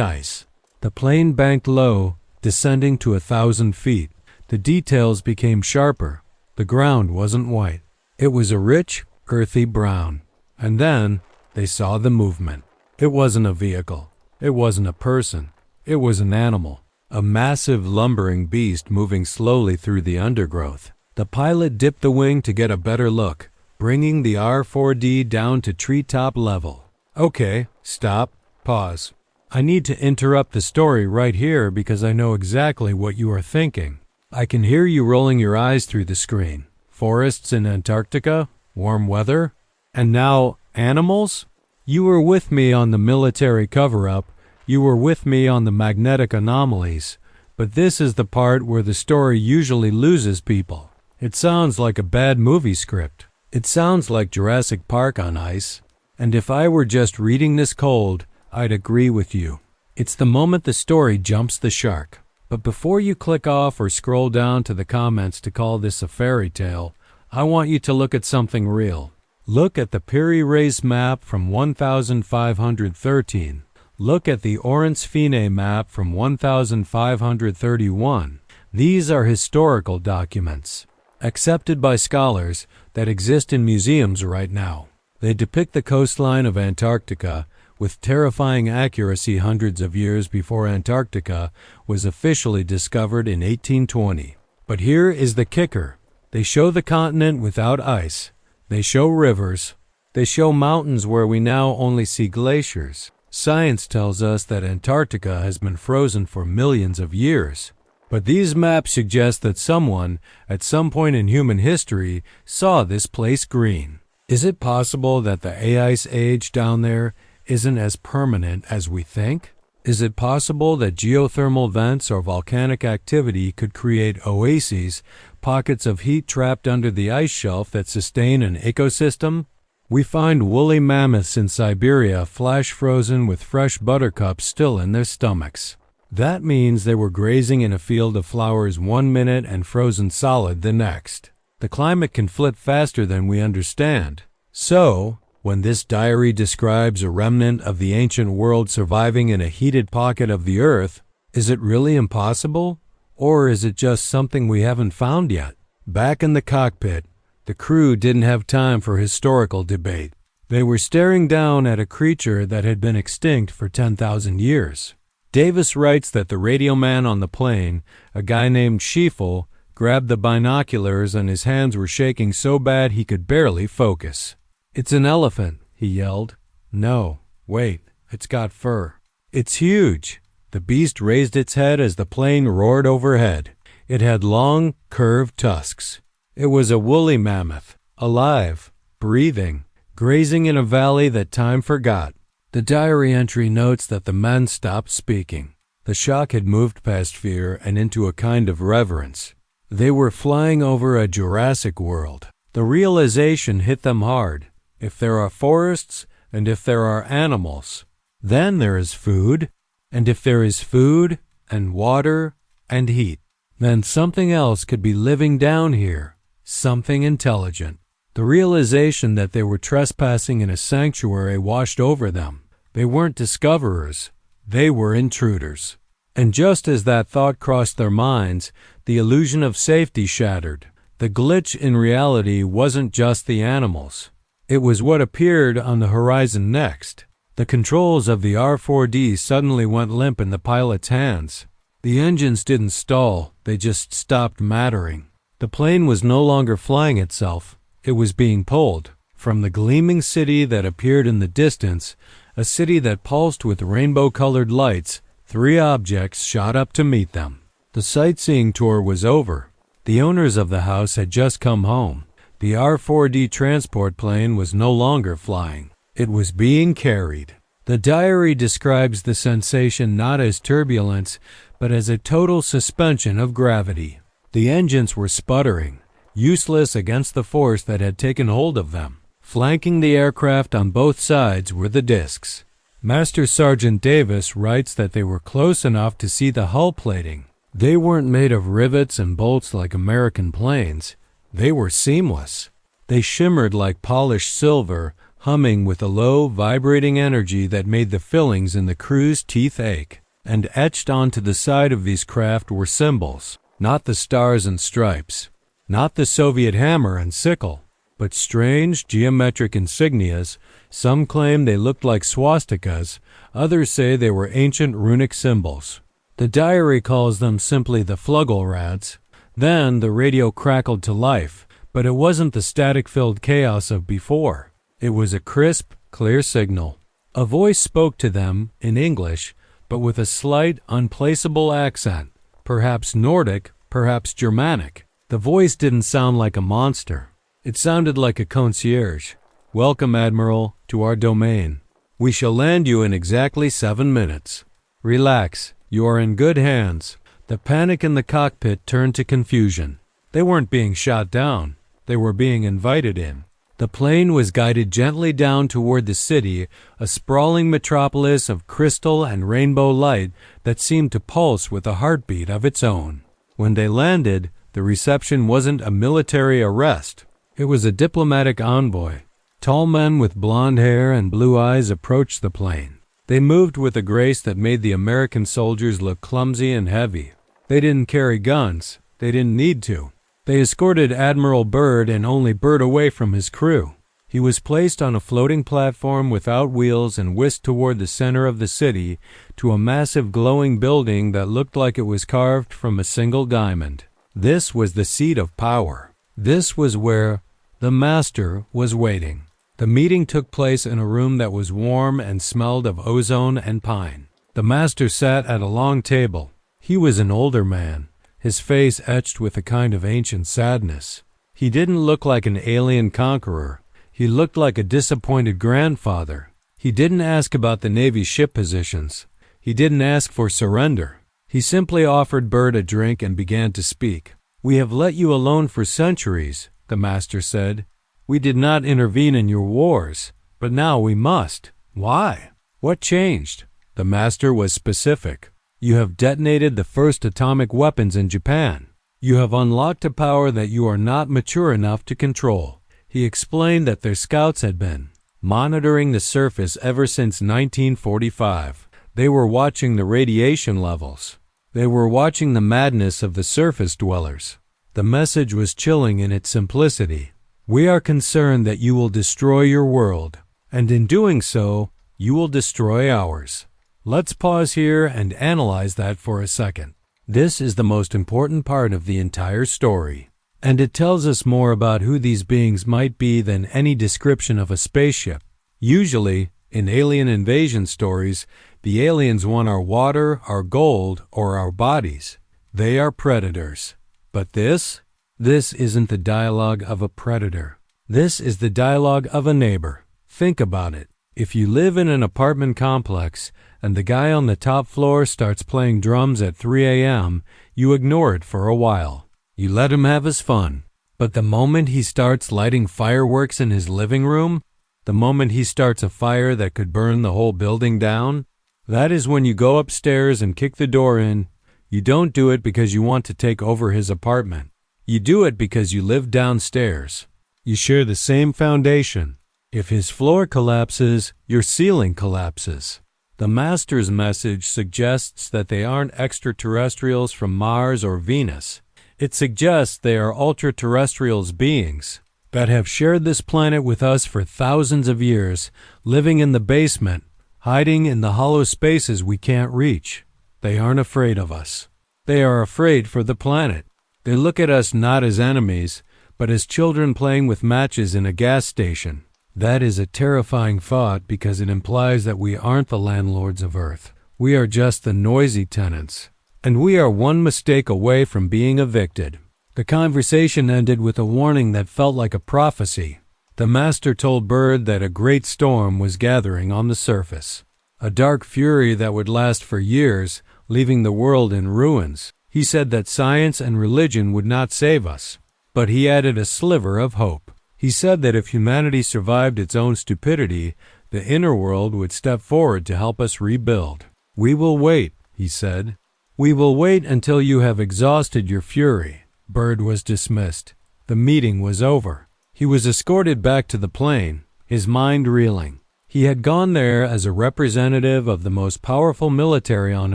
ice. The plane banked low, descending to 1,000 feet. The details became sharper. The ground wasn't white. It was a rich, earthy brown. And then they saw the movement. It wasn't a vehicle. It wasn't a person. It was an animal. A massive, lumbering beast moving slowly through the undergrowth. The pilot dipped the wing to get a better look, bringing the R4D down to treetop level. Okay, stop, pause. I need to interrupt the story right here because I know exactly what you are thinking. I can hear you rolling your eyes through the screen. Forests in Antarctica, warm weather, and now animals? You were with me on the military cover-up. You were with me on the magnetic anomalies. But this is the part where the story usually loses people. It sounds like a bad movie script. It sounds like Jurassic Park on ice. And if I were just reading this cold, I'd agree with you. It's the moment the story jumps the shark. But before you click off or scroll down to the comments to call this a fairy tale, I want you to look at something real. Look at the Piri Reis map from 1513. Look at the Orance Fine map from 1531. These are historical documents, accepted by scholars, that exist in museums right now. They depict the coastline of Antarctica with terrifying accuracy hundreds of years before Antarctica was officially discovered in 1820. But here is the kicker. They show the continent without ice. They show rivers. They show mountains where we now only see glaciers. Science tells us that Antarctica has been frozen for millions of years. But these maps suggest that someone, at some point in human history, saw this place green. Is it possible that the ice age down there isn't as permanent as we think? Is it possible that geothermal vents or volcanic activity could create oases, pockets of heat trapped under the ice shelf that sustain an ecosystem? We find woolly mammoths in Siberia flash frozen with fresh buttercups still in their stomachs. That means they were grazing in a field of flowers 1 minute and frozen solid the next. The climate can flip faster than we understand. So, when this diary describes a remnant of the ancient world surviving in a heated pocket of the earth, is it really impossible? Or is it just something we haven't found yet? Back in the cockpit, the crew didn't have time for historical debate. They were staring down at a creature that had been extinct for 10,000 years. Davis writes that the radio man on the plane, a guy named Schieffel, grabbed the binoculars and his hands were shaking so bad he could barely focus. "It's an elephant," he yelled. "No, wait, it's got fur. It's huge." The beast raised its head as the plane roared overhead. It had long, curved tusks. It was a woolly mammoth, alive, breathing, grazing in a valley that time forgot. The diary entry notes that the men stopped speaking. The shock had moved past fear and into a kind of reverence. They were flying over a Jurassic world. The realization hit them hard. If there are forests, and if there are animals, then there is food. And if there is food, and water, and heat, then something else could be living down here, something intelligent. The realization that they were trespassing in a sanctuary washed over them. They weren't discoverers, they were intruders. And just as that thought crossed their minds, the illusion of safety shattered. The glitch in reality wasn't just the animals. It was what appeared on the horizon next. The controls of the R4D suddenly went limp in the pilot's hands. The engines didn't stall, they just stopped mattering. The plane was no longer flying itself, it was being pulled. From the gleaming city that appeared in the distance, a city that pulsed with rainbow-colored lights, 3 objects shot up to meet them. The sightseeing tour was over. The owners of the house had just come home. The R-4D transport plane was no longer flying. It was being carried. The diary describes the sensation not as turbulence, but as a total suspension of gravity. The engines were sputtering, useless against the force that had taken hold of them. Flanking the aircraft on both sides were the discs. Master Sergeant Davis writes that they were close enough to see the hull plating. They weren't made of rivets and bolts like American planes. They were seamless. They shimmered like polished silver, humming with a low, vibrating energy that made the fillings in the crew's teeth ache. And etched onto the side of these craft were symbols, not the stars and stripes, not the Soviet hammer and sickle, but strange geometric insignias. Some claim they looked like swastikas, others say they were ancient runic symbols. The diary calls them simply the Fluggelrads. Then the radio crackled to life, but it wasn't the static-filled chaos of before. It was a crisp, clear signal. A voice spoke to them in English, but with a slight, unplaceable accent, perhaps Nordic, perhaps Germanic. The voice didn't sound like a monster. It sounded like a concierge. "Welcome, Admiral, to our domain. We shall land you in exactly 7 minutes. Relax, you are in good hands." The panic in the cockpit turned to confusion. They weren't being shot down. They were being invited in. The plane was guided gently down toward the city, a sprawling metropolis of crystal and rainbow light that seemed to pulse with a heartbeat of its own. When they landed, the reception wasn't a military arrest. It was a diplomatic envoy. Tall men with blonde hair and blue eyes approached the plane. They moved with a grace that made the American soldiers look clumsy and heavy. They didn't carry guns. They didn't need to. They escorted Admiral Byrd and only Byrd away from his crew. He was placed on a floating platform without wheels and whisked toward the center of the city to a massive glowing building that looked like it was carved from a single diamond. This was the seat of power. This was where the master was waiting. The meeting took place in a room that was warm and smelled of ozone and pine. The master sat at a long table. He was an older man, his face etched with a kind of ancient sadness. He didn't look like an alien conqueror. He looked like a disappointed grandfather. He didn't ask about the Navy ship positions. He didn't ask for surrender. He simply offered Byrd a drink and began to speak. "We have let you alone for centuries," the master said. "We did not intervene in your wars, but now we must. Why? What changed?" The master was specific. "You have detonated the first atomic weapons in Japan. You have unlocked a power that you are not mature enough to control." He explained that their scouts had been monitoring the surface ever since 1945. They were watching the radiation levels. They were watching the madness of the surface dwellers. The message was chilling in its simplicity. "We are concerned that you will destroy your world, and in doing so, you will destroy ours." Let's pause here and analyze that for a second. This is the most important part of the entire story, and it tells us more about who these beings might be than any description of a spaceship. Usually, in alien invasion stories, the aliens want our water, our gold, or our bodies. They are predators. But this isn't the dialogue of a predator. This is the dialogue of a neighbor. Think about it. If you live in an apartment complex and the guy on the top floor starts playing drums at 3 a.m., you ignore it for a while. You let him have his fun. But the moment he starts lighting fireworks in his living room, the moment he starts a fire that could burn the whole building down, that is when you go upstairs and kick the door in. You don't do it because you want to take over his apartment. You do it because you live downstairs. You share the same foundation. If his floor collapses, your ceiling collapses. The master's message suggests that they aren't extraterrestrials from Mars or Venus. It suggests they are ultra-terrestrials beings that have shared this planet with us for thousands of years, living in the basement, hiding in the hollow spaces we can't reach. They aren't afraid of us. They are afraid for the planet. They look at us not as enemies, but as children playing with matches in a gas station. That is a terrifying thought because it implies that we aren't the landlords of Earth. We are just the noisy tenants. And we are one mistake away from being evicted. The conversation ended with a warning that felt like a prophecy. The master told Bird that a great storm was gathering on the surface. A dark fury that would last for years, leaving the world in ruins. He said that science and religion would not save us. But he added a sliver of hope. He said that if humanity survived its own stupidity, the inner world would step forward to help us rebuild. We will wait, he said. We will wait until you have exhausted your fury. Bird was dismissed. The meeting was over. He was escorted back to the plane, his mind reeling. He had gone there as a representative of the most powerful military on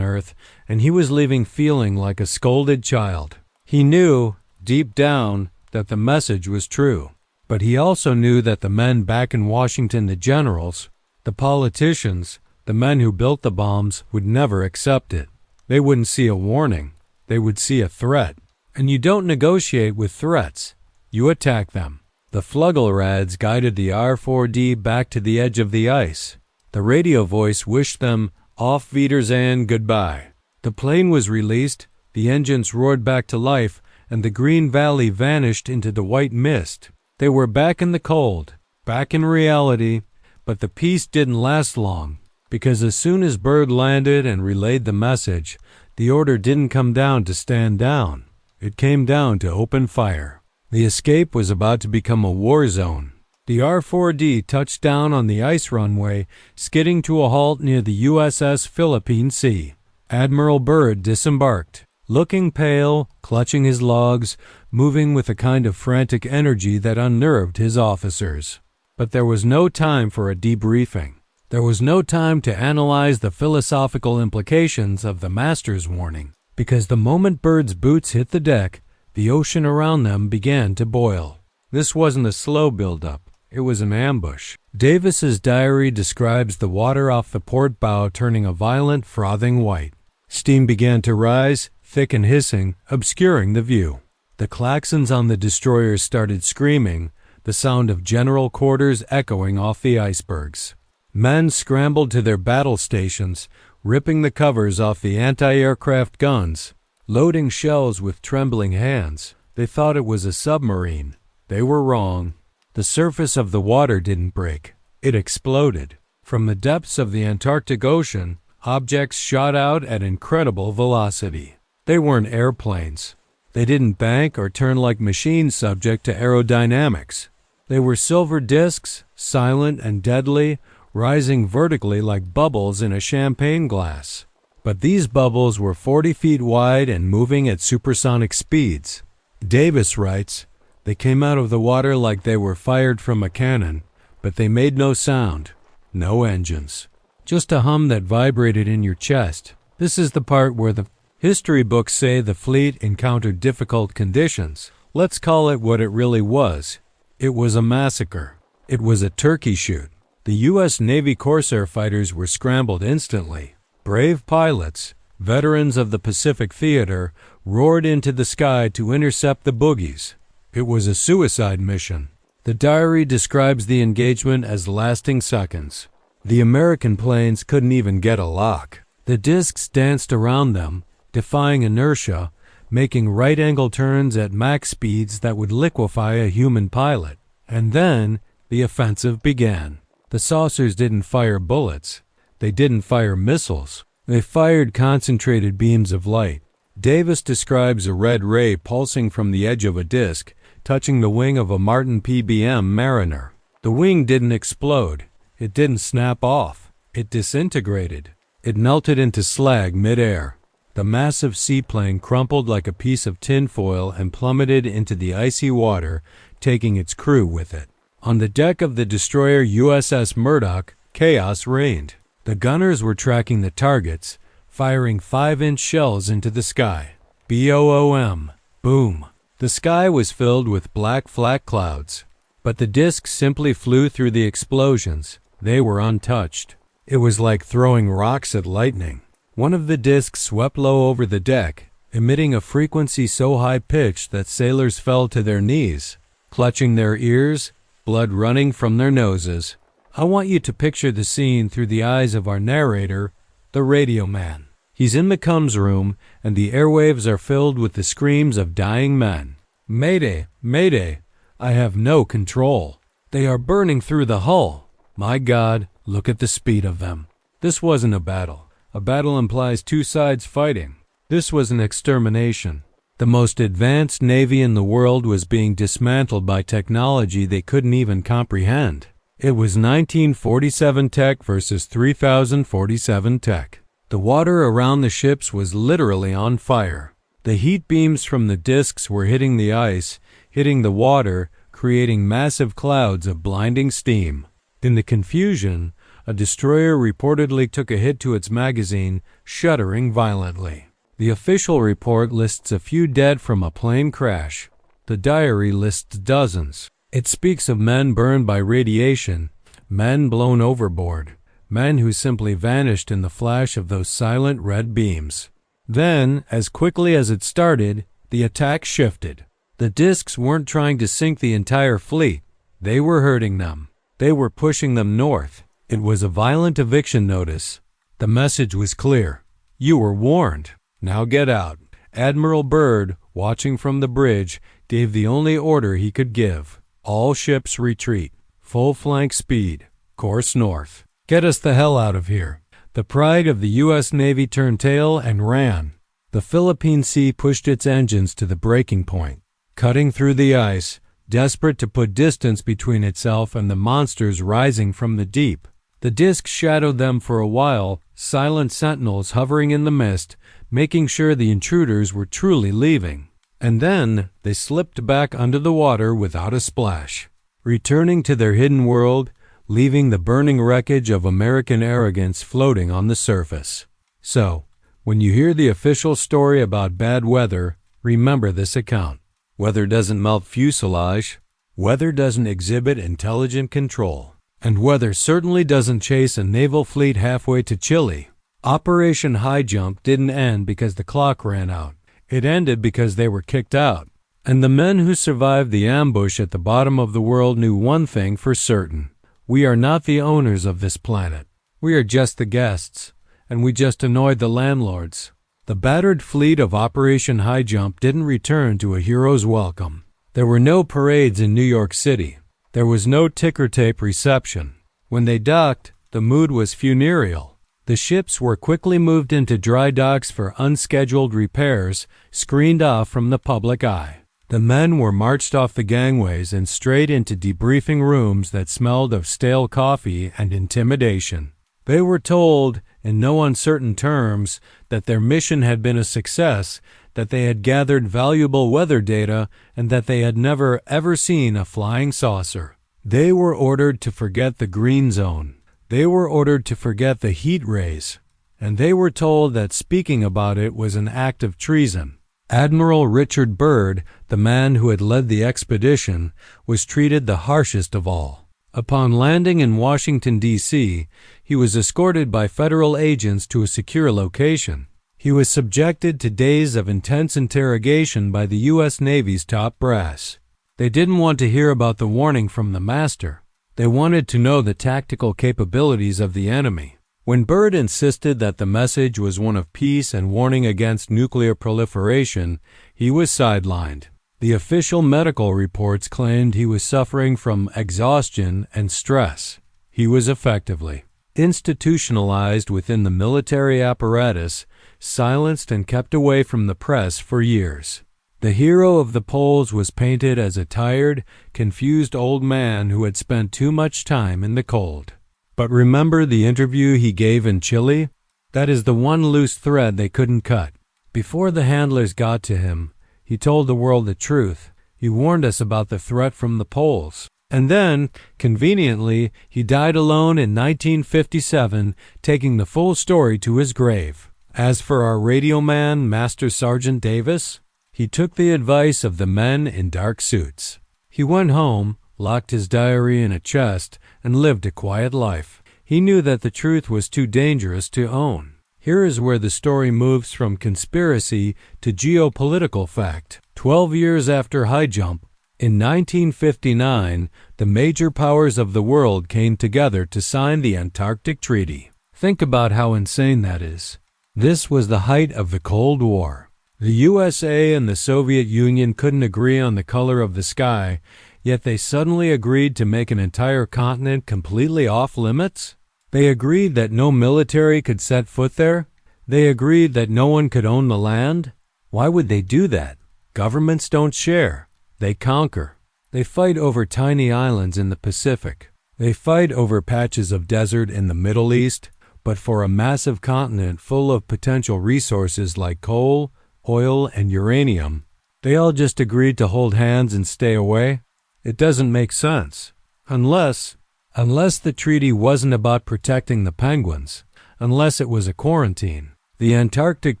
Earth, and he was leaving feeling like a scolded child. He knew, deep down, that the message was true. But he also knew that the men back in Washington, the generals, the politicians, the men who built the bombs, would never accept it. They wouldn't see a warning. They would see a threat. And you don't negotiate with threats. You attack them. The Fluggelrads guided the R-4D back to the edge of the ice. The radio voice wished them auf Wiedersehen goodbye. The plane was released, the engines roared back to life, and the green valley vanished into the white mist. They were back in the cold, back in reality, but the peace didn't last long, because as soon as Bird landed and relayed the message, the order didn't come down to stand down. It came down to open fire. The escape was about to become a war zone. The R-4D touched down on the ice runway, skidding to a halt near the USS Philippine Sea. Admiral Byrd disembarked, looking pale, clutching his logs, moving with a kind of frantic energy that unnerved his officers. But there was no time for a debriefing. There was no time to analyze the philosophical implications of the master's warning, because the moment Bird's boots hit the deck, the ocean around them began to boil. This wasn't a slow build-up. It was an ambush. Davis's diary describes the water off the port bow turning a violent, frothing white. Steam began to rise, thick and hissing, obscuring the view. The klaxons on the destroyers started screaming, the sound of general quarters echoing off the icebergs. Men scrambled to their battle stations, ripping the covers off the anti-aircraft guns, loading shells with trembling hands. They thought it was a submarine. They were wrong. The surface of the water didn't break. It exploded. From the depths of the Antarctic Ocean, objects shot out at incredible velocity. They weren't airplanes. They didn't bank or turn like machines subject to aerodynamics. They were silver discs, silent and deadly, rising vertically like bubbles in a champagne glass. But these bubbles were 40 feet wide and moving at supersonic speeds. Davis writes, "They came out of the water like they were fired from a cannon, but they made no sound, no engines. Just a hum that vibrated in your chest." This is the part where the history books say the fleet encountered difficult conditions. Let's call it what it really was. It was a massacre. It was a turkey shoot. The U.S. Navy Corsair fighters were scrambled instantly. Brave pilots, veterans of the Pacific Theater, roared into the sky to intercept the boogies. It was a suicide mission. The diary describes the engagement as lasting seconds. The American planes couldn't even get a lock. The discs danced around them, defying inertia, making right-angle turns at Mach speeds that would liquefy a human pilot. And then the offensive began. The saucers didn't fire bullets. They didn't fire missiles. They fired concentrated beams of light. Davis describes a red ray pulsing from the edge of a disc, touching the wing of a Martin PBM Mariner. The wing didn't explode. It didn't snap off. It disintegrated. It melted into slag mid-air. The massive seaplane crumpled like a piece of tinfoil and plummeted into the icy water, taking its crew with it. On the deck of the destroyer USS Murdoch, chaos reigned. The gunners were tracking the targets, firing 5-inch shells into the sky. BOOM. Boom. The sky was filled with black flat clouds, but the discs simply flew through the explosions. They were untouched. It was like throwing rocks at lightning. One of the discs swept low over the deck, emitting a frequency so high-pitched that sailors fell to their knees, clutching their ears, blood running from their noses. I want you to picture the scene through the eyes of our narrator, the radio man. He's in the comms room, and the airwaves are filled with the screams of dying men. Mayday, mayday, I have no control. They are burning through the hull. My God, look at the speed of them. This wasn't a battle. A battle implies two sides fighting. This was an extermination. The most advanced navy in the world was being dismantled by technology they couldn't even comprehend. It was 1947 tech versus 3047 tech. The water around the ships was literally on fire. The heat beams from the disks were hitting the ice, hitting the water, creating massive clouds of blinding steam. In the confusion, a destroyer reportedly took a hit to its magazine, shuddering violently. The official report lists a few dead from a plane crash. The diary lists dozens. It speaks of men burned by radiation, men blown overboard, men who simply vanished in the flash of those silent red beams. Then, as quickly as it started, the attack shifted. The disks weren't trying to sink the entire fleet. They were hurting them. They were pushing them north. It was a violent eviction notice. The message was clear. You were warned. Now get out. Admiral Byrd, watching from the bridge, gave the only order he could give. All ships retreat. Full flank speed. Course north. Get us the hell out of here. The pride of the U.S. Navy turned tail and ran. The Philippine Sea pushed its engines to the breaking point, cutting through the ice, desperate to put distance between itself and the monsters rising from the deep. The disc shadowed them for a while, silent sentinels hovering in the mist, making sure the intruders were truly leaving. And then they slipped back under the water without a splash, returning to their hidden world, leaving the burning wreckage of American arrogance floating on the surface. So, when you hear the official story about bad weather, remember this account. Weather doesn't melt fuselage. Weather doesn't exhibit intelligent control. And weather certainly doesn't chase a naval fleet halfway to Chile. Operation High Jump didn't end because the clock ran out. It ended because they were kicked out. And the men who survived the ambush at the bottom of the world knew one thing for certain. We are not the owners of this planet. We are just the guests, and we just annoyed the landlords. The battered fleet of Operation High Jump didn't return to a hero's welcome. There were no parades in New York City. There was no ticker tape reception. When they docked, the mood was funereal. The ships were quickly moved into dry docks for unscheduled repairs, screened off from the public eye. The men were marched off the gangways and straight into debriefing rooms that smelled of stale coffee and intimidation. They were told, in no uncertain terms, that their mission had been a success, that they had gathered valuable weather data, and that they had never ever seen a flying saucer. They were ordered to forget the green zone. They were ordered to forget the heat rays. And they were told that speaking about it was an act of treason. Admiral Richard Byrd, the man who had led the expedition, was treated the harshest of all. Upon landing in Washington, D.C., he was escorted by federal agents to a secure location. He was subjected to days of intense interrogation by the U.S. Navy's top brass. They didn't want to hear about the warning from the master. They wanted to know the tactical capabilities of the enemy. When Byrd insisted that the message was one of peace and warning against nuclear proliferation, he was sidelined. The official medical reports claimed he was suffering from exhaustion and stress. He was effectively institutionalized within the military apparatus, silenced and kept away from the press for years. The hero of the poles was painted as a tired, confused old man who had spent too much time in the cold. But remember the interview he gave in Chile? That is the one loose thread they couldn't cut. Before the handlers got to him, he told the world the truth. He warned us about the threat from the poles. And then, conveniently, he died alone in 1957, taking the full story to his grave. As for our radio man, Master Sergeant Davis, he took the advice of the men in dark suits. He went home, locked his diary in a chest, and lived a quiet life. He knew that the truth was too dangerous to own. Here is where the story moves from conspiracy to geopolitical fact. 12 years after high jump, in 1959, the major powers of the world came together to sign the Antarctic Treaty. Think about how insane that is. This was the height of the Cold War. The USA and the Soviet Union couldn't agree on the color of the sky, yet they suddenly agreed to make an entire continent completely off limits? They agreed that no military could set foot there? They agreed that no one could own the land? Why would they do that? Governments don't share. They conquer. They fight over tiny islands in the Pacific. They fight over patches of desert in the Middle East, but for a massive continent full of potential resources like coal, oil, and uranium, they all just agreed to hold hands and stay away? It doesn't make sense. Unless the treaty wasn't about protecting the penguins, unless it was a quarantine. The Antarctic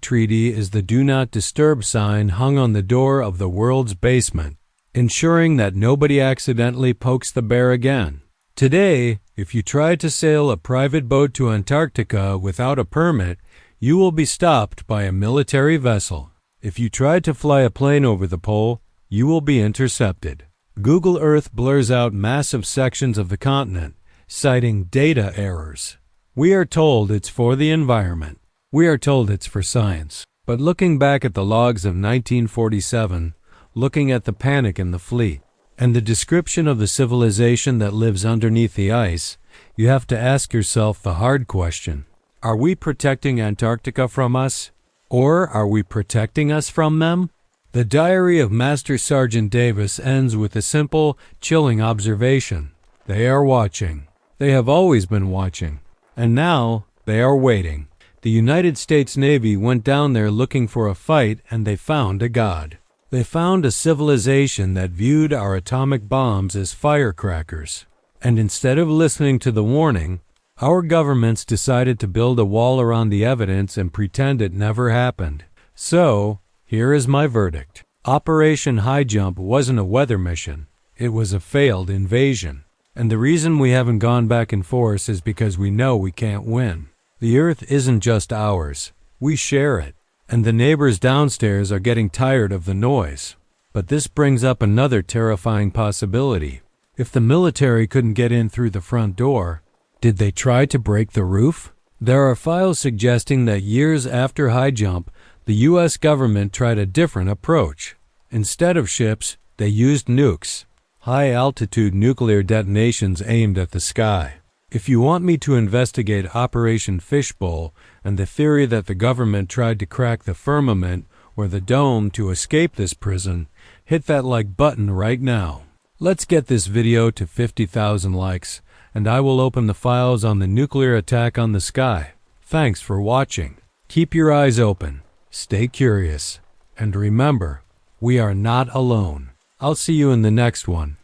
Treaty is the do not disturb sign hung on the door of the world's basement, ensuring that nobody accidentally pokes the bear again. Today, if you try to sail a private boat to Antarctica without a permit, you will be stopped by a military vessel. If you try to fly a plane over the pole, you will be intercepted. Google Earth blurs out massive sections of the continent, citing data errors. We are told it's for the environment. We are told it's for science. But looking back at the logs of 1947, looking at the panic in the fleet, and the description of the civilization that lives underneath the ice, you have to ask yourself the hard question. Are we protecting Antarctica from us? Or are we protecting us from them? The diary of Master Sergeant Davis ends with a simple, chilling observation. They are watching. They have always been watching. And now, they are waiting. The United States Navy went down there looking for a fight, and they found a god. They found a civilization that viewed our atomic bombs as firecrackers. And instead of listening to the warning, our governments decided to build a wall around the evidence and pretend it never happened. So, here is my verdict. Operation High Jump wasn't a weather mission. It was a failed invasion. And the reason we haven't gone back in force is because we know we can't win. The Earth isn't just ours. We share it. And the neighbors downstairs are getting tired of the noise. But this brings up another terrifying possibility. If the military couldn't get in through the front door, did they try to break the roof? There are files suggesting that years after High Jump, the U.S. government tried a different approach. Instead of ships, they used nukes, high-altitude nuclear detonations aimed at the sky. If you want me to investigate Operation Fishbowl and the theory that the government tried to crack the firmament or the dome to escape this prison, hit that like button right now. Let's get this video to 50,000 likes, and I will open the files on the nuclear attack on the sky. Thanks for watching. Keep your eyes open, stay curious, and remember, we are not alone. I'll see you in the next one.